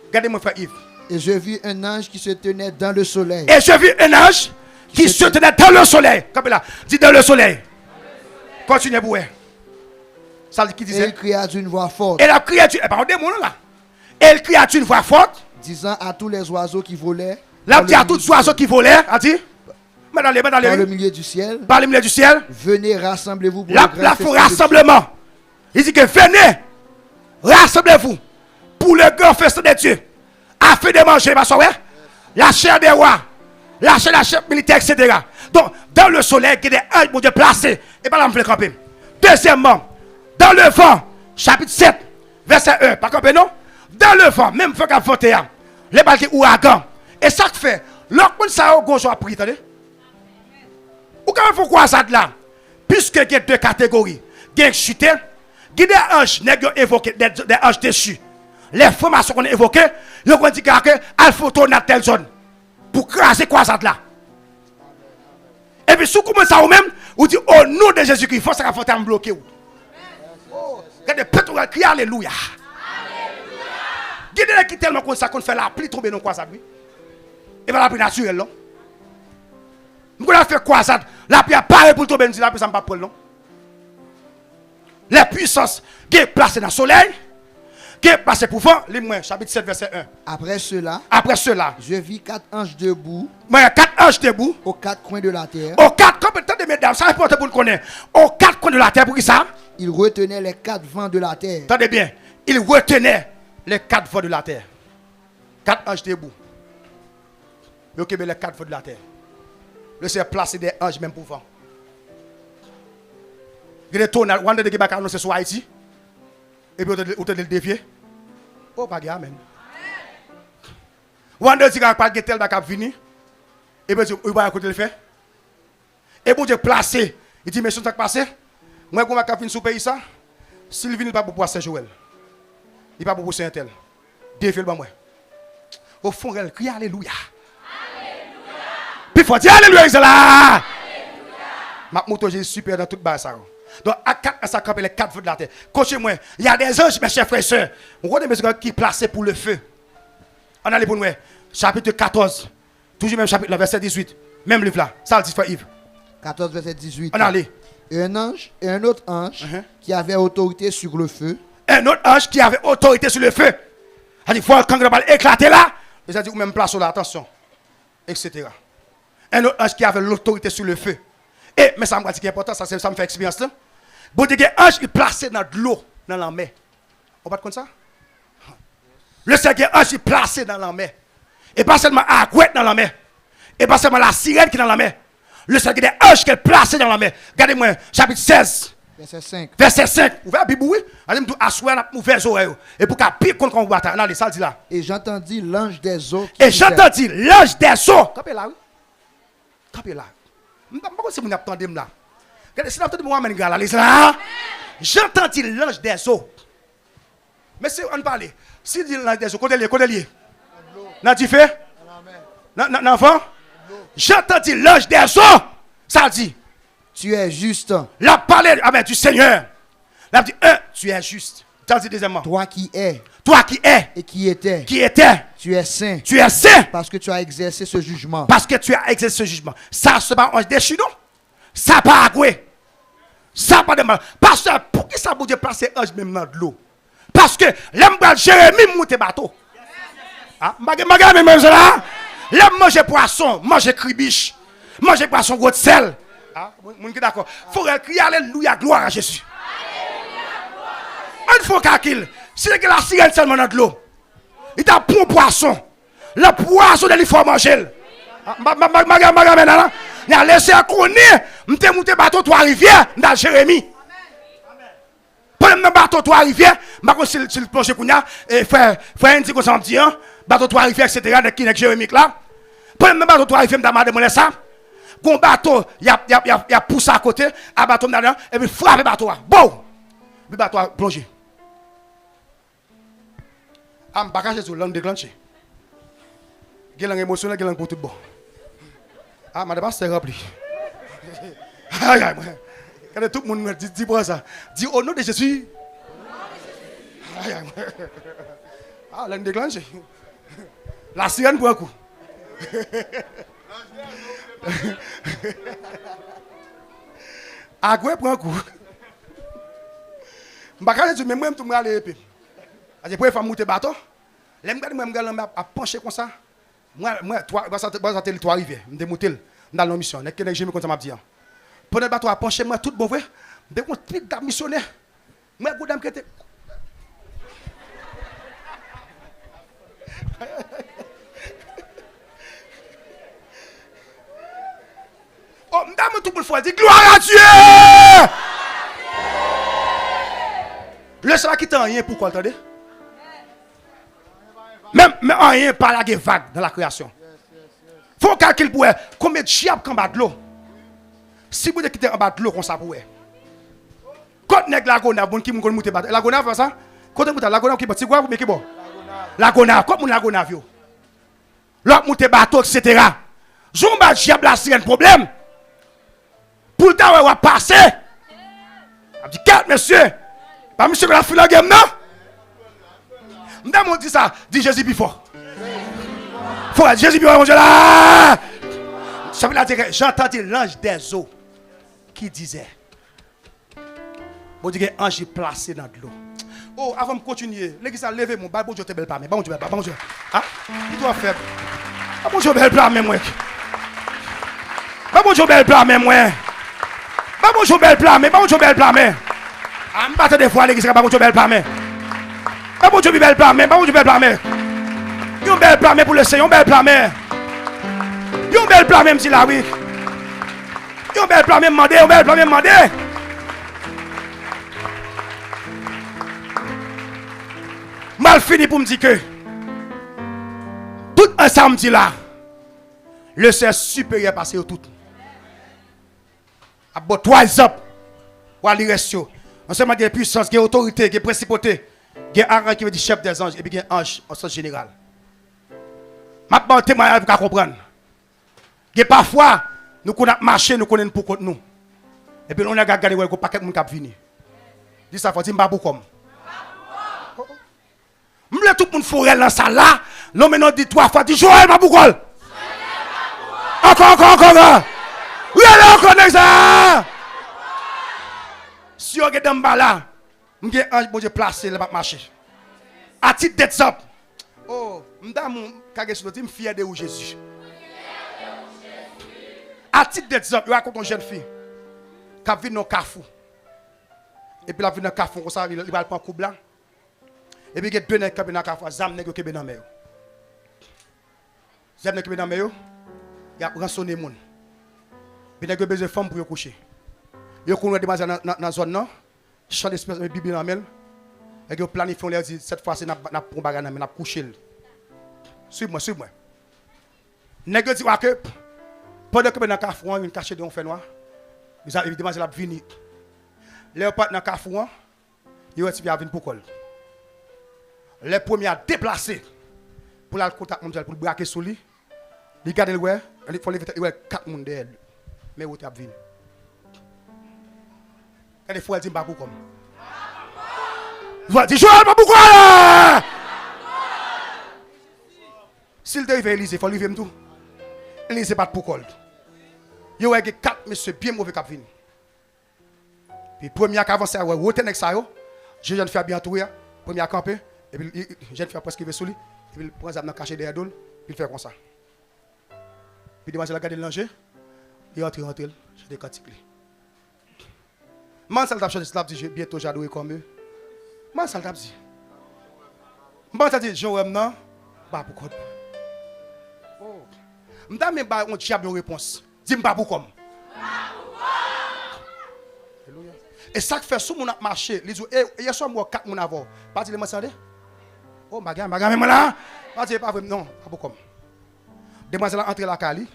Speaker 5: Regardez-moi, frère Yves.
Speaker 4: Et je vis un ange qui se tenait dans le soleil.
Speaker 5: Et je vis un ange qui se tenait dans le soleil. Comme là, dis dans le soleil. Continuez, boué. Ça qui disait.
Speaker 4: Et il cria d'une voix forte.
Speaker 5: Et la créature, là. Elle cria d'une voix forte.
Speaker 4: Disant à tous les oiseaux qui volaient.
Speaker 5: Là, dit à tous les oiseaux qui volaient. A dit.
Speaker 4: Dans le milieu du ciel.
Speaker 5: Par le milieu du ciel.
Speaker 4: Venez, rassemblez-vous pour
Speaker 5: le grand rassemblement. Il dit que venez, rassemblez-vous pour le grand festin de Dieu. Afin de manger, la chair des rois, la chair militaire, etc. Donc, dans le soleil, il y a des anges pour Dieu placés. Et pas là, on peut camper. Deuxièmement, dans le vent, chapitre 7, verset 1, pas camper, non? Dans le vent, même feu qu'à 21, les balles qui ouragan. Et ça fait, l'autre ça a gonjo a pris, attendez? Ou quand il faut quoi ça là? Puisque il y a deux catégories. Il y a chuté, il y a des anges, des anges déchus. Les formations qu'on a évoquées, ils ont dit qu'il faut tourner dans telle zone pour craser quoi ça là. Et puis, si vous commencez à vous-même, vous dites au nom de Jésus-Christ, il faut que ça fasse bloquer. Regardez, peut-être crier Alléluia. Il y a des qui tellement comme ça qu'on fait la pluie tomber dans quoi ça. Et bien la pluie naturelle, non? Nous avons fait quoi ça? La pluie apparaît pour tomber, la pluie ça ne va pas non? Les puissances qui sont placées dans le soleil, qui est passé pour vent, chapitre 7, verset 1.
Speaker 4: Après cela,
Speaker 5: je
Speaker 4: vis 4 anges debout.
Speaker 5: Aux
Speaker 4: 4 coins de la terre.
Speaker 5: Aux 4 coins de mesdames, ça important pour le connaître. Aux 4 coins de la terre, pour qui ça?
Speaker 4: Il retenait les 4 vents de la terre.
Speaker 5: Attendez bien, il retenait les 4 vents de la terre. 4 anges debout. Il occupait les 4 vents de la terre. Le Seigneur placé des anges même pour vent. Il y a des tonnes, on a des annoncés sur Haïti. Et puis, vous te le défier. Oh, pas de amen. Ou on dit qu'il n'y a pas de tel qui venu. Et puis, vous va écouter le fait. Et pour Dieu placer, il dit, mais ce qui passé, moi, quand je vais sous pays ça, s'il vient pas pour passer Joël, il pas pour passer un tel. Défier le moi. Au fond, elle crie Alléluia. Puis il faut dire Alléluia, c'est là. Ma moto, j'ai super dans toute base ça. Donc, à 4, ça campe les 4 feux de la terre. Coachez-moi, il y a des anges, mes chers frères et sœurs. On voit des messieurs qui sont placés pour le feu. On a les pour nous. Chapitre 14. Toujours même chapitre, verset 18. Même livre là. Ça le dit, frère Yves.
Speaker 4: 14, verset 18.
Speaker 5: On a les.
Speaker 4: Et un autre ange qui avait autorité sur le feu.
Speaker 5: Un autre ange qui avait autorité sur le feu. Il dit, quand le bal éclater là, il a dit, ou même place là, attention. Etc. Un autre ange qui avait l'autorité sur le feu. Et, mais ça me dit important, ça me fait expérience là. Bon, il y a un ange qui est placé dans de l'eau, dans la mer. On va te ça? Le Seigneur ange est placé dans la mer. Et pas seulement la couette dans la mer. Et pas seulement la sirène qui est dans la mer. Le Seigneur des anges qui est placé dans la mer. Regardez-moi, chapitre 16.
Speaker 4: Verset 5.
Speaker 5: Verset 5. Ouvrez la Bible, oui. Allez me dire, asseoir, ouvert les oreilles. Et pour qu'à pire contre qu'on bataille. Allez, ça dit là.
Speaker 4: Et j'entendis l'ange des eaux.
Speaker 5: Et j'entendis l'ange des eaux. Campez là, oui. Campez là. Je ne sais pas si vous n'entendez là. Regardez, si vous n'entendez pas, allez là. J'entendis l'ange des eaux. Mais si on parle, si dit l'ange des eaux, côté lié. N'a tu fait? N'enfant? J'entendis l'ange des eaux. Ça dit.
Speaker 4: Tu es juste.
Speaker 5: La parole du Seigneur. La dit, tu es juste. Ça dit deuxièmement.
Speaker 4: Toi qui es.
Speaker 5: Toi qui es.
Speaker 4: Et qui était.
Speaker 5: Qui était.
Speaker 4: Tu es saint.
Speaker 5: Tu es saint.
Speaker 4: Parce que tu as exercé ce jugement.
Speaker 5: Parce que tu as exercé ce jugement. Ça, c'est pas un ange déchu, non? Ça pas agoué. Ça pas de mal. Parce que, pour qui ça vous dire placer ange même dans de l'eau? Parce que, l'homme de Jérémie monte bateau. Ah, maga même là. L'homme mange poisson, mange cribiche, mange poisson gros de sel. Ah, mon qui d'accord. Faut crier alléluia, gloire à Jésus. Il faut qu'il. Si c'est que la sirène seulement dans de l'eau. Il t'a pour un poisson. Le poisson de lui faut manger. Il a laissé à connaître. M'te monté bateau trois rivières dans Jérémie. Pendant le bateau trois rivières, si le plonge kounya et faire un petit comme petit bateau trois rivières etc. de qui Jérémie là. Pendant le bateau trois rivières m'ta demandé ça. Gon bateau, il y a poussé à côté, à bateau dedans et puis frappe bateau. Bon. Le bateau a plongé. Am bagage sur l'homme déclenché. Quelle émotionnel, quelle pour tout bon. Ah, madame, c'est rempli. Aïe, aïe, quand tout le monde me dit pour ça, dit au nom de Jésus. Aïe, aïe. Ah, l'homme déclenché. La sirène pour un coup. Agoué pour un coup. Je vais même tout me aller épée. Je vais faire monter bateau. Je vais pencher comme ça. Moi, toi, je vais trois rivières. Je vais monter dans la mission. Je vais me comme ça. Pendant le bateau à pencher, moi, tout bon vrai. Je vais pique d'un missionnaire. Moi, je vais me oh, madame, tout le monde dit gloire à Dieu! Le seul qui t'a rien, pourquoi entendez? Même rien par la vague dans la création. Faut calculer pour combien de chiens en bas de l'eau. Si vous êtes en bas de l'eau, comme ça pour quand nèg lagona bon qui moun kon monter bateau. Lagona fait ça? Quand vous lagona qui petit quoi mais qui bon? Lagona, comme mon lagona vieux. L'autre monter bateau etc. Zumba diable la sirène problème. Pour le temps on va passer. A dit 4 monsieur. Pas monsieur la fille la game non? Madame on dit ça, dit Jésus plus fort. Faut Jésus plus fort mon Dieu là. Ça veut dire que j'entendis l'ange des eaux qui disait bon Dieu que ange est placé dans de l'eau. Oh, avant de continuer, l'église a levé mon bon Dieu te belle pas mais bon Dieu pas bon Dieu. Ah, il doit faire. Ah bon Dieu belle pas même moi. Pas bon Dieu belle pas même moi. Pas bon Dieu belle pas mais bon Dieu belle pas mais. Ah, me battre des fois l'église pas bon Dieu belle pas mais. Pas bon Dieu belle pas mais, pas bon Dieu belle pas mais. Yon belle pas mais pour le Seigneur, yon belle pas mais. Yon belle pas même si la oui. Yon belle pas même demander, yon belle pas même demander. Mal fini pour me dire que tout un samedi là, le Seigneur supérieur passé au tout. À bon 3 ans, ou à l'irrestio. On sait qu'il y a puissance, il y a autorité, il y a principauté, il y a Aaron qui veut dire chef des anges, et puis il y a ange en sens général. Maintenant, témoignage pour comprendre. Il y a parfois, nous connaissons marché, nous connaissons pour contre nous. Et puis on a regardé le paquet de monde qui vient. Dis ça, faut dire mbabou comme. M'le tout le monde forel dans ça là. L'homme maintenant dit 3 fois, dit Joël Maboukol. Encore. Oui, allez encore ça. Si on est dans bas là, m'ge ange bon Dieu placé là pas marcher. À titre d'exemple. Oh, m'dam kage sur dit fier de Jésus. À titre d'exemple, il raconte une jeune fille qui vient dans le Carrefour. Et puis, elle vient dans le Carrefour, comme ça, il va prendre un coup blanc. Et puis, il y a 2 nègres qui viennent dans le Carrefour, Zam nègres qui viennent dans le mer. Zam nègres qui viennent dans le mer, il a rançonné les gens. Puis, il y a besoin de femmes pour coucher. Il y a des gens dans la zone, chant d'espèce de Bible dans le mer. Et ils planifient, ils disent, cette fois-ci, nous avons un bagage, nous avons couché. Suis-moi. Nègres disent que, pendant que dans le Carrefour, ils caché de un fait noir. Ils ont évidemment la vini. Les partenaires dans le Carrefour, ils ont été venir pour col. Les premiers à déplacer pour le contact mondial, pour le braquer sur lui. Ils gardent le ouais, il faut les 4 personnes derrière. Mais où tu as venu? Et les fois, ils disent Babou comme. Ils vont dire Joël Babou quoi? S'il devait Élysée, il faut lui tout. Élysée pas pour col. Il y a 4 messieurs bien mauvais qui viennent. Puis premier qui avance, il y a ça. Je viens de faire bien tout. Premier à camper. Et puis je viens de faire presque sur lui. Et puis il prend un caché derrière l'eau. Puis il fait comme ça. Puis il a gardé le langer. Il rentre. J'ai des cantiques. Man ça t'a dit bientôt j'adore comme eux. Man ça t'a dit. Man ça dit Jean non. Pas pourquoi. Oh. M'ta même pas on diable réponse. Dis m'pa pour comme. Et ça fait sous mon marché, les jours hier soir moi 4 mon avant. Pas dire me sandé. Oh bagarre même là. Pas dire pas vrai non, pas pour comme. Demoiselle entre la Cali.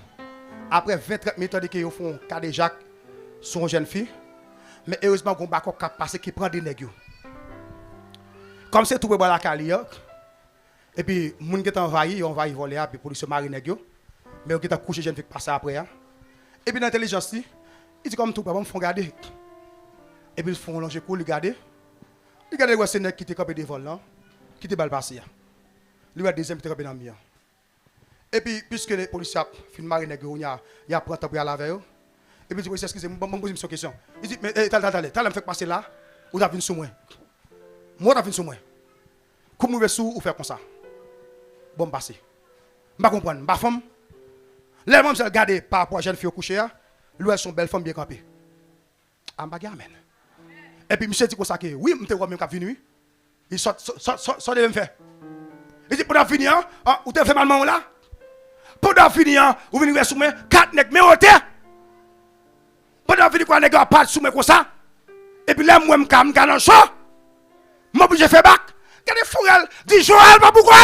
Speaker 5: Après 20-30 minutes de qu'ils font cadet Jacques son jeune fille. Mais heureusement qu'on bako cap passer qui prend des nègres. Comme c'est tout pour la Cali. Et puis moun qui envahi, on va y voler puis pour se marier nègres. Mais on qui t'a couché jeune fille passer après. Et puis l'intelligence, il dit comme tout, on me font garder. Et puis ils font longer pour le garder. Il garde le sénèque qui était campé devant là, qui était mal passé. Lui a deuxième qui était campé dans le mien. Et puis puisque les policiers fin mariner nègre, il a pris temps pour aller avec eux. Et puis il dit excusez-moi, je pose une question. Il dit mais t'as me fait passer là ou t'as venu sur moi. Moi t'as venu sur moi. Comment vous sous ou faire comme ça. Bon passer. Je ne comprends pas. Ma femme les femmes se regardent par rapport à jeune fille au coucher, lui elles sont belles femmes bien campées. Amen. Et puis monsieur dit comme ça que oui, je suis même qui venu. Il sort de même fait. Il dit pour finir, ou t'as fait mal là? Pour finir, vous venez sous moi 4 nègres mais au terre. Pour finir quoi nègre pas sous moi comme ça. Et puis là moi me calme dans le champ. Moi obligé faire bac. Regardez Fourel, dit Joël pas pourquoi?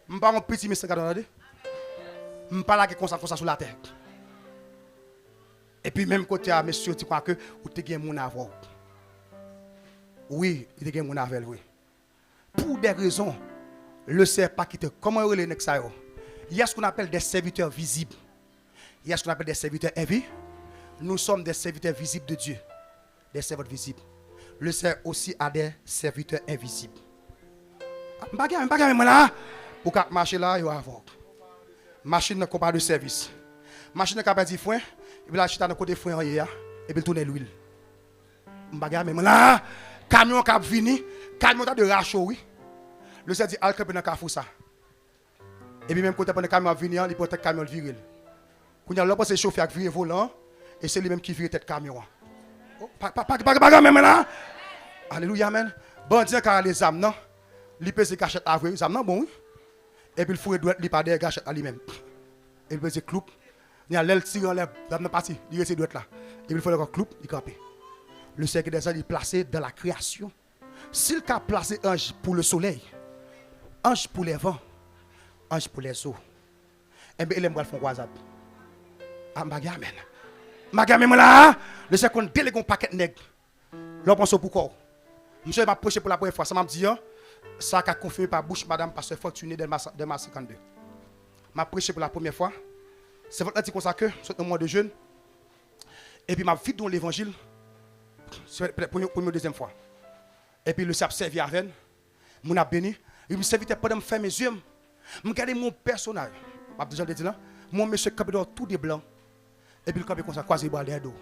Speaker 5: Je ne suis pas un petit monsieur, je ne suis pas là qui comme ça sur la terre. Et puis même côté à monsieur, tu crois que vous avez mon avant. Oui, il y a mon avant, oui. Pour des raisons, le Seigneur pas quitté. Comment on les ça? Il y a ce qu'on appelle des serviteurs visibles. Il y a ce qu'on appelle des serviteurs invisibles. Nous sommes des serviteurs visibles de Dieu. Des serviteurs visibles. Le Seigneur aussi a des serviteurs invisibles. Bagarre, là. Pour qu'à marcher là, il va avoir. Machine ne pas de service. Machine qui a perdu foin, et puis la chita de côté foin et puis tourner l'huile. Bagarre même là, camion qui a venu, camion de rachot oui. Le Seigneur dit al camper dans Carrefour ça. Et puis même côté pendant camion venir, il porte le camion viril. Quand il y a l'autre c'est chauffeur qui vire volant et c'est lui même qui vire tête camion. Bagarre même là. Alléluia amen. Bandit qui a les âmes non. Il pèse les cachettes à vrai, les âmes non bon oui. Et puis il faut doit li pas des gâchettes à lui-même. Et puis c'est cloup. Il y a l'aile tirant l'air, la partie, il reste doit là. Et puis il faut le cloup, il camper. Le cercle des anges est placé dans la création. S'il a placé ange pour le soleil, ange pour les vents, ange pour les eaux, eh bien, il aime faire croisade. Ah, magamen. Magamen, là, le cercle qu'on délègue un paquet de nègres. L'on pense pourquoi. Monsieur m'a prêché pour la première fois. Ça m'a dit, ça a confirmé par bouche, madame, pasteur Fortuné de mars 52. M'a prêché pour la première fois. C'est votre dit comme ça que, c'est un mois de jeûne. Et puis, m'a vite dans l'évangile. C'est la première deuxième fois. Et puis, le sap servi à veine. Mon a béni. Il me servait pendant me faire mes yeux. Je regarde mon personnage. Je déjà dit là. Mon monsieur campé dans tout des blancs. Et puis, le campé comme ça, croisé boire des dos.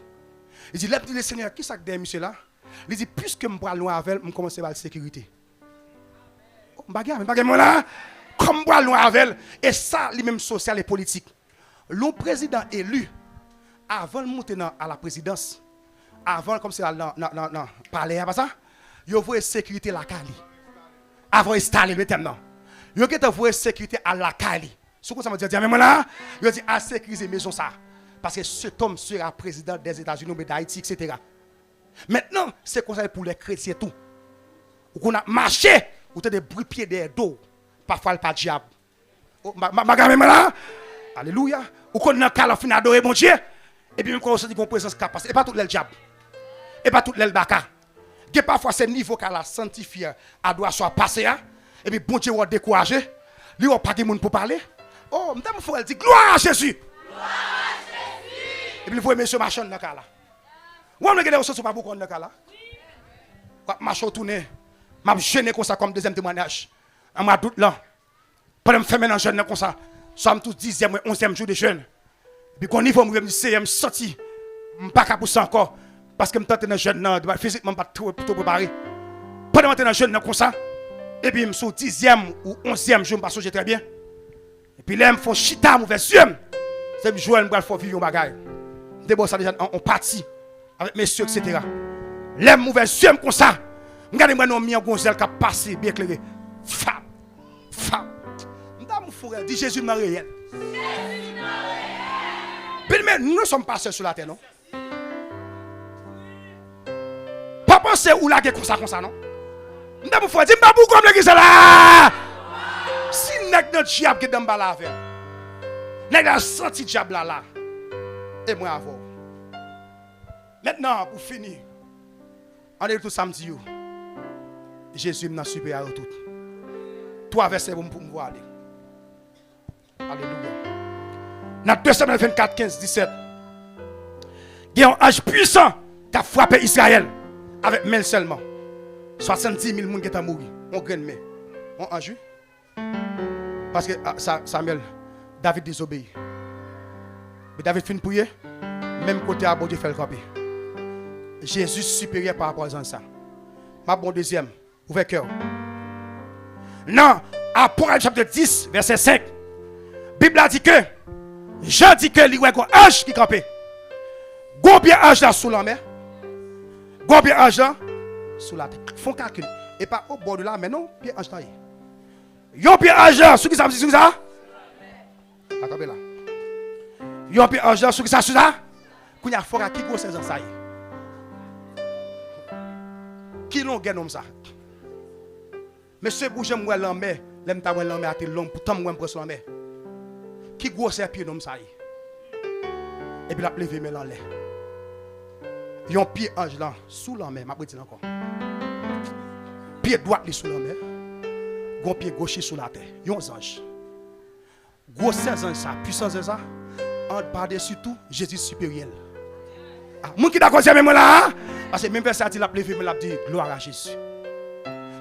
Speaker 5: Il dit, le Seigneur, qui ça que monsieur là? Il dit, puisque je bois loin avec, je commence à la sécurité. Je moi là. Comme je bois loin avec, et ça, lui-même social et politique. Le président élu, avant de monter à la présidence, avant, comme c'est dans parler, pas ça, il faut sécurité à la Cali. Avant d'installer le thème, il faut sécurité à la Cali. Ce que ça veut dire, mais là, il dit à sécuriser maison ça. Parce que cet homme sera président des États-Unis, d'Haïti, etc. Maintenant, c'est conseil pour les chrétiens tout. Ou qu'on a marché, ou tu as des bruits pieds des dos. Parfois, pas diable. Alléluia. Ou qu'on a un fin adorer mon Dieu. Et puis, on se dit qu'on présence capacité. Et pas tout le diable. Et pas tout le baka. Et parfois, c'est niveau qu'elle a sanctifié, elle doit soit passé. Et puis, bon Dieu, on découragé. Lui, on pas de monde pour parler. Oh, madame, il faut dire gloire à Jésus. Gloire à Jésus. Et puis, vous voyez, monsieur Machon dans le cas là. Vous avez regardé aussi, pas beaucoup dans le cas là. Quand Machon tourne, m'a gêné comme ça, comme deuxième témoignage. En mois d'août là. Pendant que je fais un jeûne comme ça. Sommes tous 10e et 11e jour de jeûne. Puis qu'on y va, je me dis, je me sorti. Je ne suis pas capable de encore. Parce que je suis dans le jeûne, physiquement, pas tout préparé. Pendant que je suis dans le jeûne comme ça. Et puis, je suis au 10e ou 11e jour, je me très bien. Et puis là, je fais chita, je fais yeux. C'est le jour où je vais vivre un bagage. D'abord, ça déjà en partie. Avec messieurs, etc. Là, je fais yeux comme ça. Regardez-moi, nous avons Gonzelle qui a passé, bien éclairé. Femme. Dit Jésus n'a réel. Mais nous ne sommes pas seuls sur la terre, non? Pas penser où la guerre comme ça, non? Nous avons fait dire, mais pourquoi l'église là? Si nous avons un diable qui est dans le bas, nous avons senti diable là. Et moi avant. Maintenant, pour finir, on est tout samedi. Jésus m'a supérieur à tout. 3 versets pour me voir aller. Alléluia. Dans 2 Samuel 24, 15, 17. Il y a un ange puissant qui a frappé Israël avec main seulement. 70 000 personnes qui sont morts. On graine main. On ange. Parce que Samuel, David désobéit. Mais David finit prier. Même côté à bon Dieu fait le camper. Jésus supérieur par rapport à ça. Ma bon deuxième. Ouvrez cœur. Non. Apocalypse chapitre 10, verset 5. Bible a dit que Jean dit que il y a un ange qui campait. Combien d'anges là sous la mer? Combien d'anges là sous la terre? Font calcul. Et pas au bord de la mer, non? Bien ange là. Yon bien ange là, sous qui ça? Sous ça? Attendez là. Yon bien ange là, sous qui ça? Sous ça? Qu'on y a fort à qui go 16 ans ça y est. Qui l'on gagne comme ça? Monsieur Bouge moi la mer, l'aime ta la mer à tes long pour tant moi prendre la mer. Qui gros ses pieds comme ça y est. Et puis la lever mais en l'air. Yon pied ange là sous la mer, m'a dit encore. Pied droit li sous la mer. Gon pied gauche sous la terre. Yon ange. Gros 16 ans ça, puissance ça. En par-dessus tout, Jésus supérieur. Ah, moun qui d'accord c'est même là, parce que même verset dit la lever mais la dit gloire à Jésus.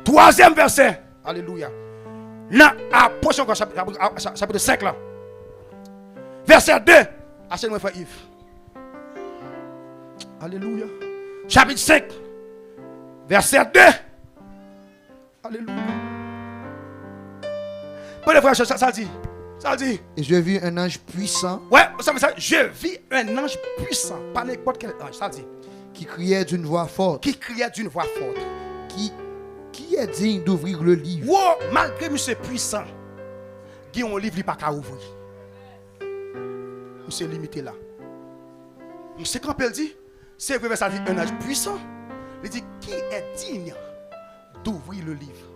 Speaker 5: 3e verset. Alléluia. Là, Apôtre chapitre 5 là. Verset 2. Achète-moi frère Yves. Alléluia. Chapitre 5. Verset 2. Alléluia. Bon, frère, ça dit. Ça dit.
Speaker 4: Et je vis un ange puissant.
Speaker 5: Ouais, ça veut dire, je vis un ange puissant. Pas n'importe quel ange. Ça dit.
Speaker 4: Qui criait d'une voix forte.
Speaker 5: Qui criait d'une voix forte.
Speaker 4: Qui est digne d'ouvrir le livre?
Speaker 5: Wow, malgré monsieur puissant, qui ont un livre, il pas qu'à ouvrir. Monsieur limité là. C'est quand elle dit, c'est vrai, ça dit un ange puissant. Il dit, qui est digne d'ouvrir le livre?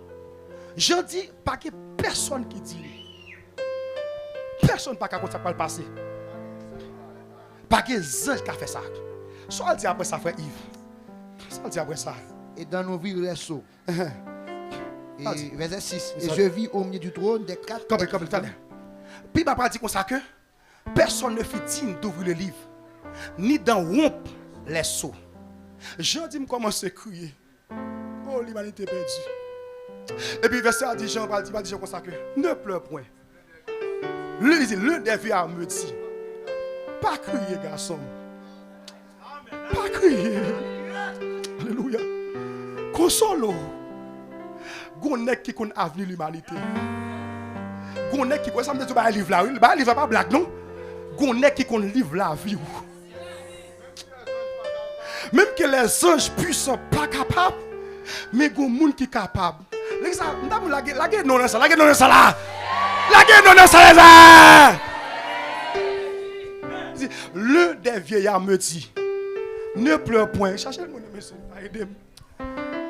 Speaker 5: Je dis, pas que personne qui dit. Personne pas qu'à ça pas le passer. Pas que ange qui a fait ça. Soit dit après ça, frère Yves. Soit dit après ça.
Speaker 4: Et dans nos vies, les sceaux. Et verset 6. Et je vis au milieu du trône des quatre.
Speaker 5: Comme puis il m'a dit comme ça que personne ne fut digne d'ouvrir le livre, ni d'en rompre les sceaux. Jean dit, commence à crier. Oh, l'humanité perdue. Et puis verset 10, Jean va dire comme ça que ne pleure point. Le des vieux me dit, pas crier, garçon. Pas crier. Alléluia. Console. Gonnek qui connaît avenir l'humanité. Gonnek qui connaît ça me dit bah livre là, bah livre pas blague non. Gonnek qui connaît livre la vie. Même que les anges puissants pas capables, mais gon monde qui capable. Les ça, m'dam la guerre non ça, la guerre non ça là. La guerre non ça là. Le des vieillards me dit, ne pleure point. Cherchez le monde monsieur, aidez-moi.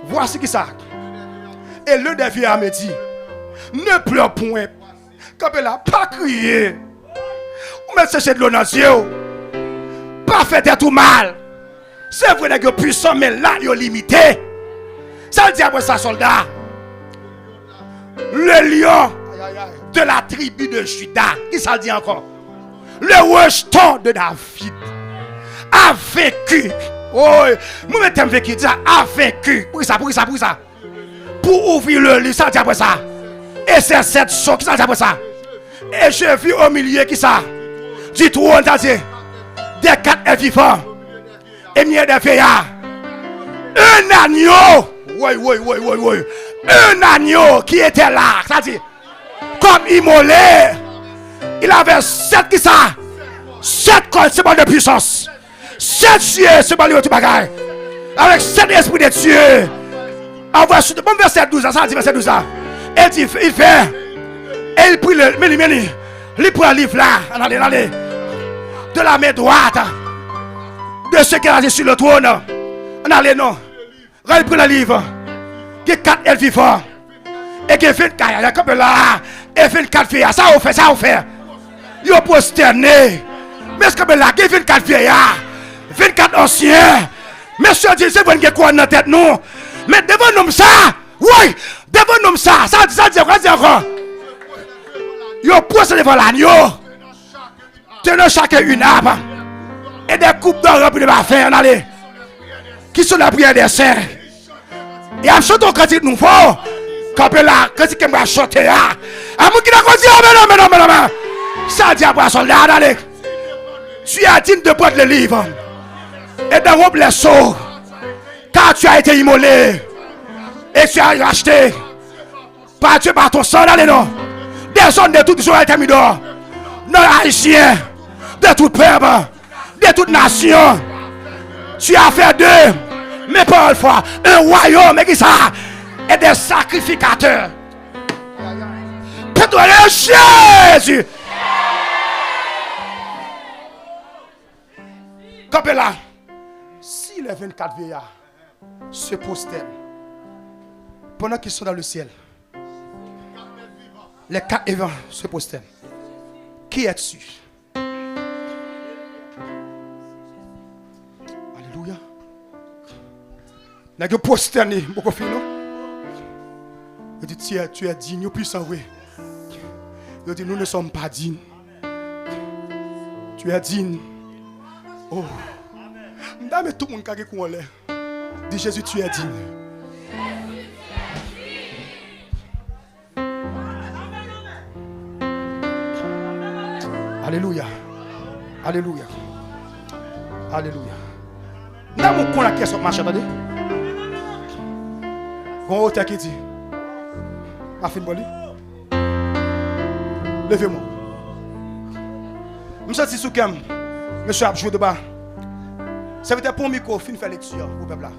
Speaker 5: Voici qui ça. Et le des vieillards me dit, ne pleure point. Quand elle a pas crié, ou met chercher de l'eau dans les yeux, pas faire tout mal. C'est vrai que puissant, mais là, il est limité. Ça dit après ça, soldat. Le lion de la tribu de Juda, qui ça dit encore? Le rejeton de David a vécu. Oh, moi, je vécu, a vécu. Pour ça. Pour ouvrir le livre, ça dit après ça. Et c'est cette chose qui ça dit après ça. Et je vis au milieu qui ça. Du trône, des quatre vivants. Et mieux des vieillards. Un agneau. Oui. Un agneau qui était là. Ça dit, comme immolé. Il avait 7 qui ça. 7 corps, c'est bon de puissance. 7 yeux, c'est bon de bagaille. Avec 7 esprits de Dieu. Envoie sur le bon verset 12, ça dit verset 12. Et il fait. Et il prit le. Il prend le livre là. Allez. De la main droite. De ceux qui sont sur le trône. Allez, non. Il prend le livre. Il y a 4 êtres vivants. Et il y a 24. Comme là. Et 24 filles. Ça on fait. Ils ont prosterné. Mais ce que là, il y a 24 vieillards. 24 anciens. Monsieur dit, c'est vrai qu'il y a quoi dans la tête, non? Mais devant nous ça. Oui. Devant nous ça. Ça dit encore. Ils ont prosterné devant l'agneau. Tenant chacun une arme. Et des coupes d'or remplies de parfum. Allez. Qui sont la prière des saints. Et à chanter quand il nous faut. Quand il va chanter. À moi qui n'a pas dit, non. Ça dit à moi, soldat, allez. Tu es digne de prendre le livre. Et de rompre les sceaux. Car tu as été immolé. Et tu as racheté. Par Dieu, par ton sang, allez, non. Des zones de toutes les ont été mis dehors. Non, haïtiens. De tout peuple. De toute nation. Tu as fait d'eux, mais pas une fois, un royaume, qui ça? Et des sacrificateurs. Pour Jésus. Comme là, si les 24 vieillards se prosternent pendant qu'ils sont dans le ciel, les 4 évents se prosternent. Qui est dessus? Alléluia. N'a que prosterné, beaucoup de non? Il dit, tu es digne, puissant, oui. Il dit, nous ne sommes pas dignes. Tu es digne. Oh. Mais tout le monde qui est là. Dis Jésus, tu es digne. Alléluia. Alléluia. Alléluia. Nous avons la question marche, attendez. Bon, auteur qui dit, afin-moi. Levez-moi. Je suis sous Kem. Monsieur a joué de bas. Ça veut dire pour un micro, fin faire lecture au peuple là.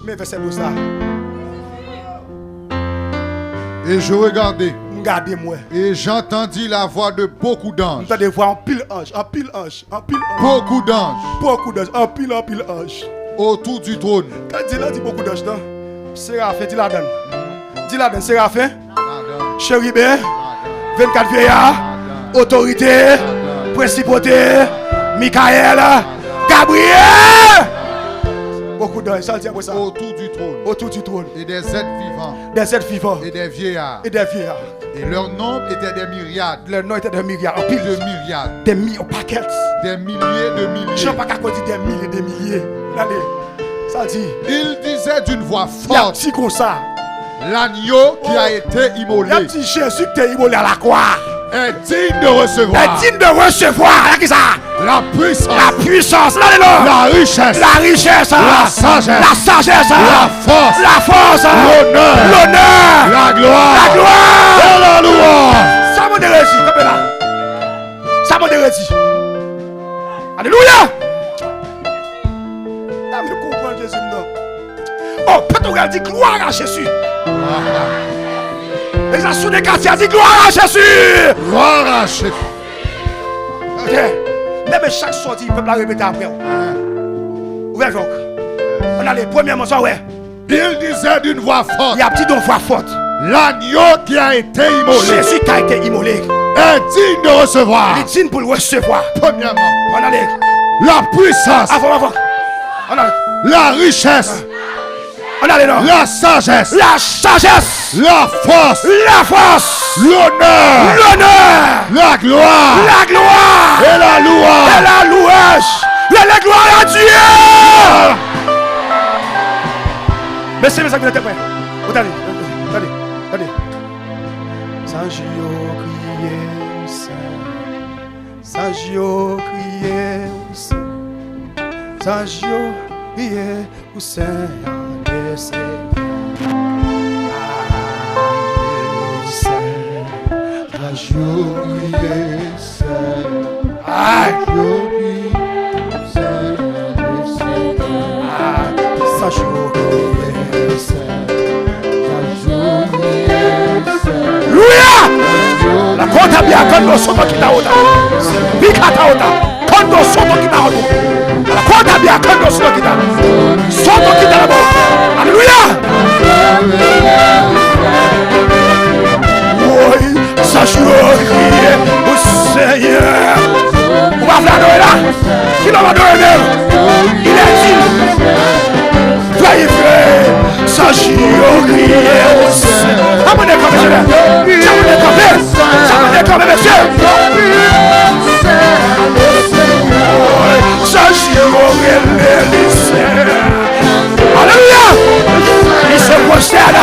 Speaker 5: Mais verset 12 là.
Speaker 6: Et je regardais.
Speaker 5: Regardez-moi.
Speaker 6: Et j'entendis la voix de beaucoup d'anges.
Speaker 5: J'entendais voix en pile ange, en pile ange, en pile ange.
Speaker 6: Beaucoup d'anges.
Speaker 5: Beaucoup d'anges, en pile ange.
Speaker 6: autour du trône.
Speaker 5: Quand dit là, dit beaucoup d'anges, non? Séraphin, dis la donne. Dis la donne, Séraphin. Chérubin, 24 vieillards, autorité, principauté, Michael, Gabriel. Beaucoup d'anges, ça le dit après ça.
Speaker 6: Autour du trône.
Speaker 5: Autour du trône.
Speaker 6: Et des êtres vivants.
Speaker 5: Des êtres vivants.
Speaker 6: Et des vieillards.
Speaker 5: Et des vieillards.
Speaker 6: Et leur nombre était des myriades.
Speaker 5: Leur nom était des myriades. En pile
Speaker 6: De myriades.
Speaker 5: des milliers, paquets.
Speaker 6: Des milliers de milliers.
Speaker 5: Je ne sais pas qu'à dire des milliers, des milliers. Regardez, ça dit.
Speaker 6: Il disait d'une voix
Speaker 5: Il y a un
Speaker 6: forte,
Speaker 5: petit comme ça.
Speaker 6: l'agneau qui a été
Speaker 5: Il y a un
Speaker 6: immolé
Speaker 5: petit Jésus qui est immolé à la croix.
Speaker 6: est digne de recevoir
Speaker 5: Est digne de recevoir. Là, qui ça?
Speaker 6: la puissance,
Speaker 5: La puissance. Là, là.
Speaker 6: la richesse,
Speaker 5: La richesse.
Speaker 6: la sagesse,
Speaker 5: La sagesse.
Speaker 6: la force,
Speaker 5: La force.
Speaker 6: l'honneur,
Speaker 5: L'honneur.
Speaker 6: la gloire,
Speaker 5: La gloire.
Speaker 6: et la louange.
Speaker 5: Ça m'a dérégé. Comme là. Ça m'a dérégé. Alléluia. Là, je comprends Jésus. Non. Oh, Pétro dit gloire à Jésus. Les assauts des quartiers dit gloire à Jésus.
Speaker 6: Gloire à Jésus.
Speaker 5: Ok. Même chaque sortie, il peut la répéter après. Ouvrez donc. On a les premiers mots, ouais.
Speaker 6: Il disait d'une voix forte,
Speaker 5: Il y a un petit don voix forte.
Speaker 6: l'agneau qui a été immolé
Speaker 5: Jésus qui a été immolé.
Speaker 6: est digne de recevoir,
Speaker 5: Il est digne pour le recevoir.
Speaker 6: premièrement,
Speaker 5: On a les.
Speaker 6: la puissance,
Speaker 5: Avant. On a.
Speaker 6: la richesse,
Speaker 5: On a les noms.
Speaker 6: la sagesse,
Speaker 5: La sagesse.
Speaker 6: la force,
Speaker 5: La force.
Speaker 6: l'honneur,
Speaker 5: L'honneur.
Speaker 6: la gloire
Speaker 5: La gloire.
Speaker 6: et la
Speaker 5: Et
Speaker 6: louange.
Speaker 5: la louange. Et la gloire à Dieu. Mais c'est ça que vous êtes prêts. Attendez. Sagio crié au Saint. Sagio crié au Saint. Sagio crié au Saint. La conta bien quando sono chi da ota. Picata ota. Quando sono chi da ota. La conta bien quando sono chi da. Sono chi da la boca. Alléluia. Oui, ça joue crier au Seigneur. On va l'adorer là. Qui va l'adorer même? Il est dit. Soyez frères. Ça joue crier au Seigneur. Abonnez comme je l'ai. Abonnez comme monsieur. Ça joue crier au Seigneur. Alléluia. Il se prosterne.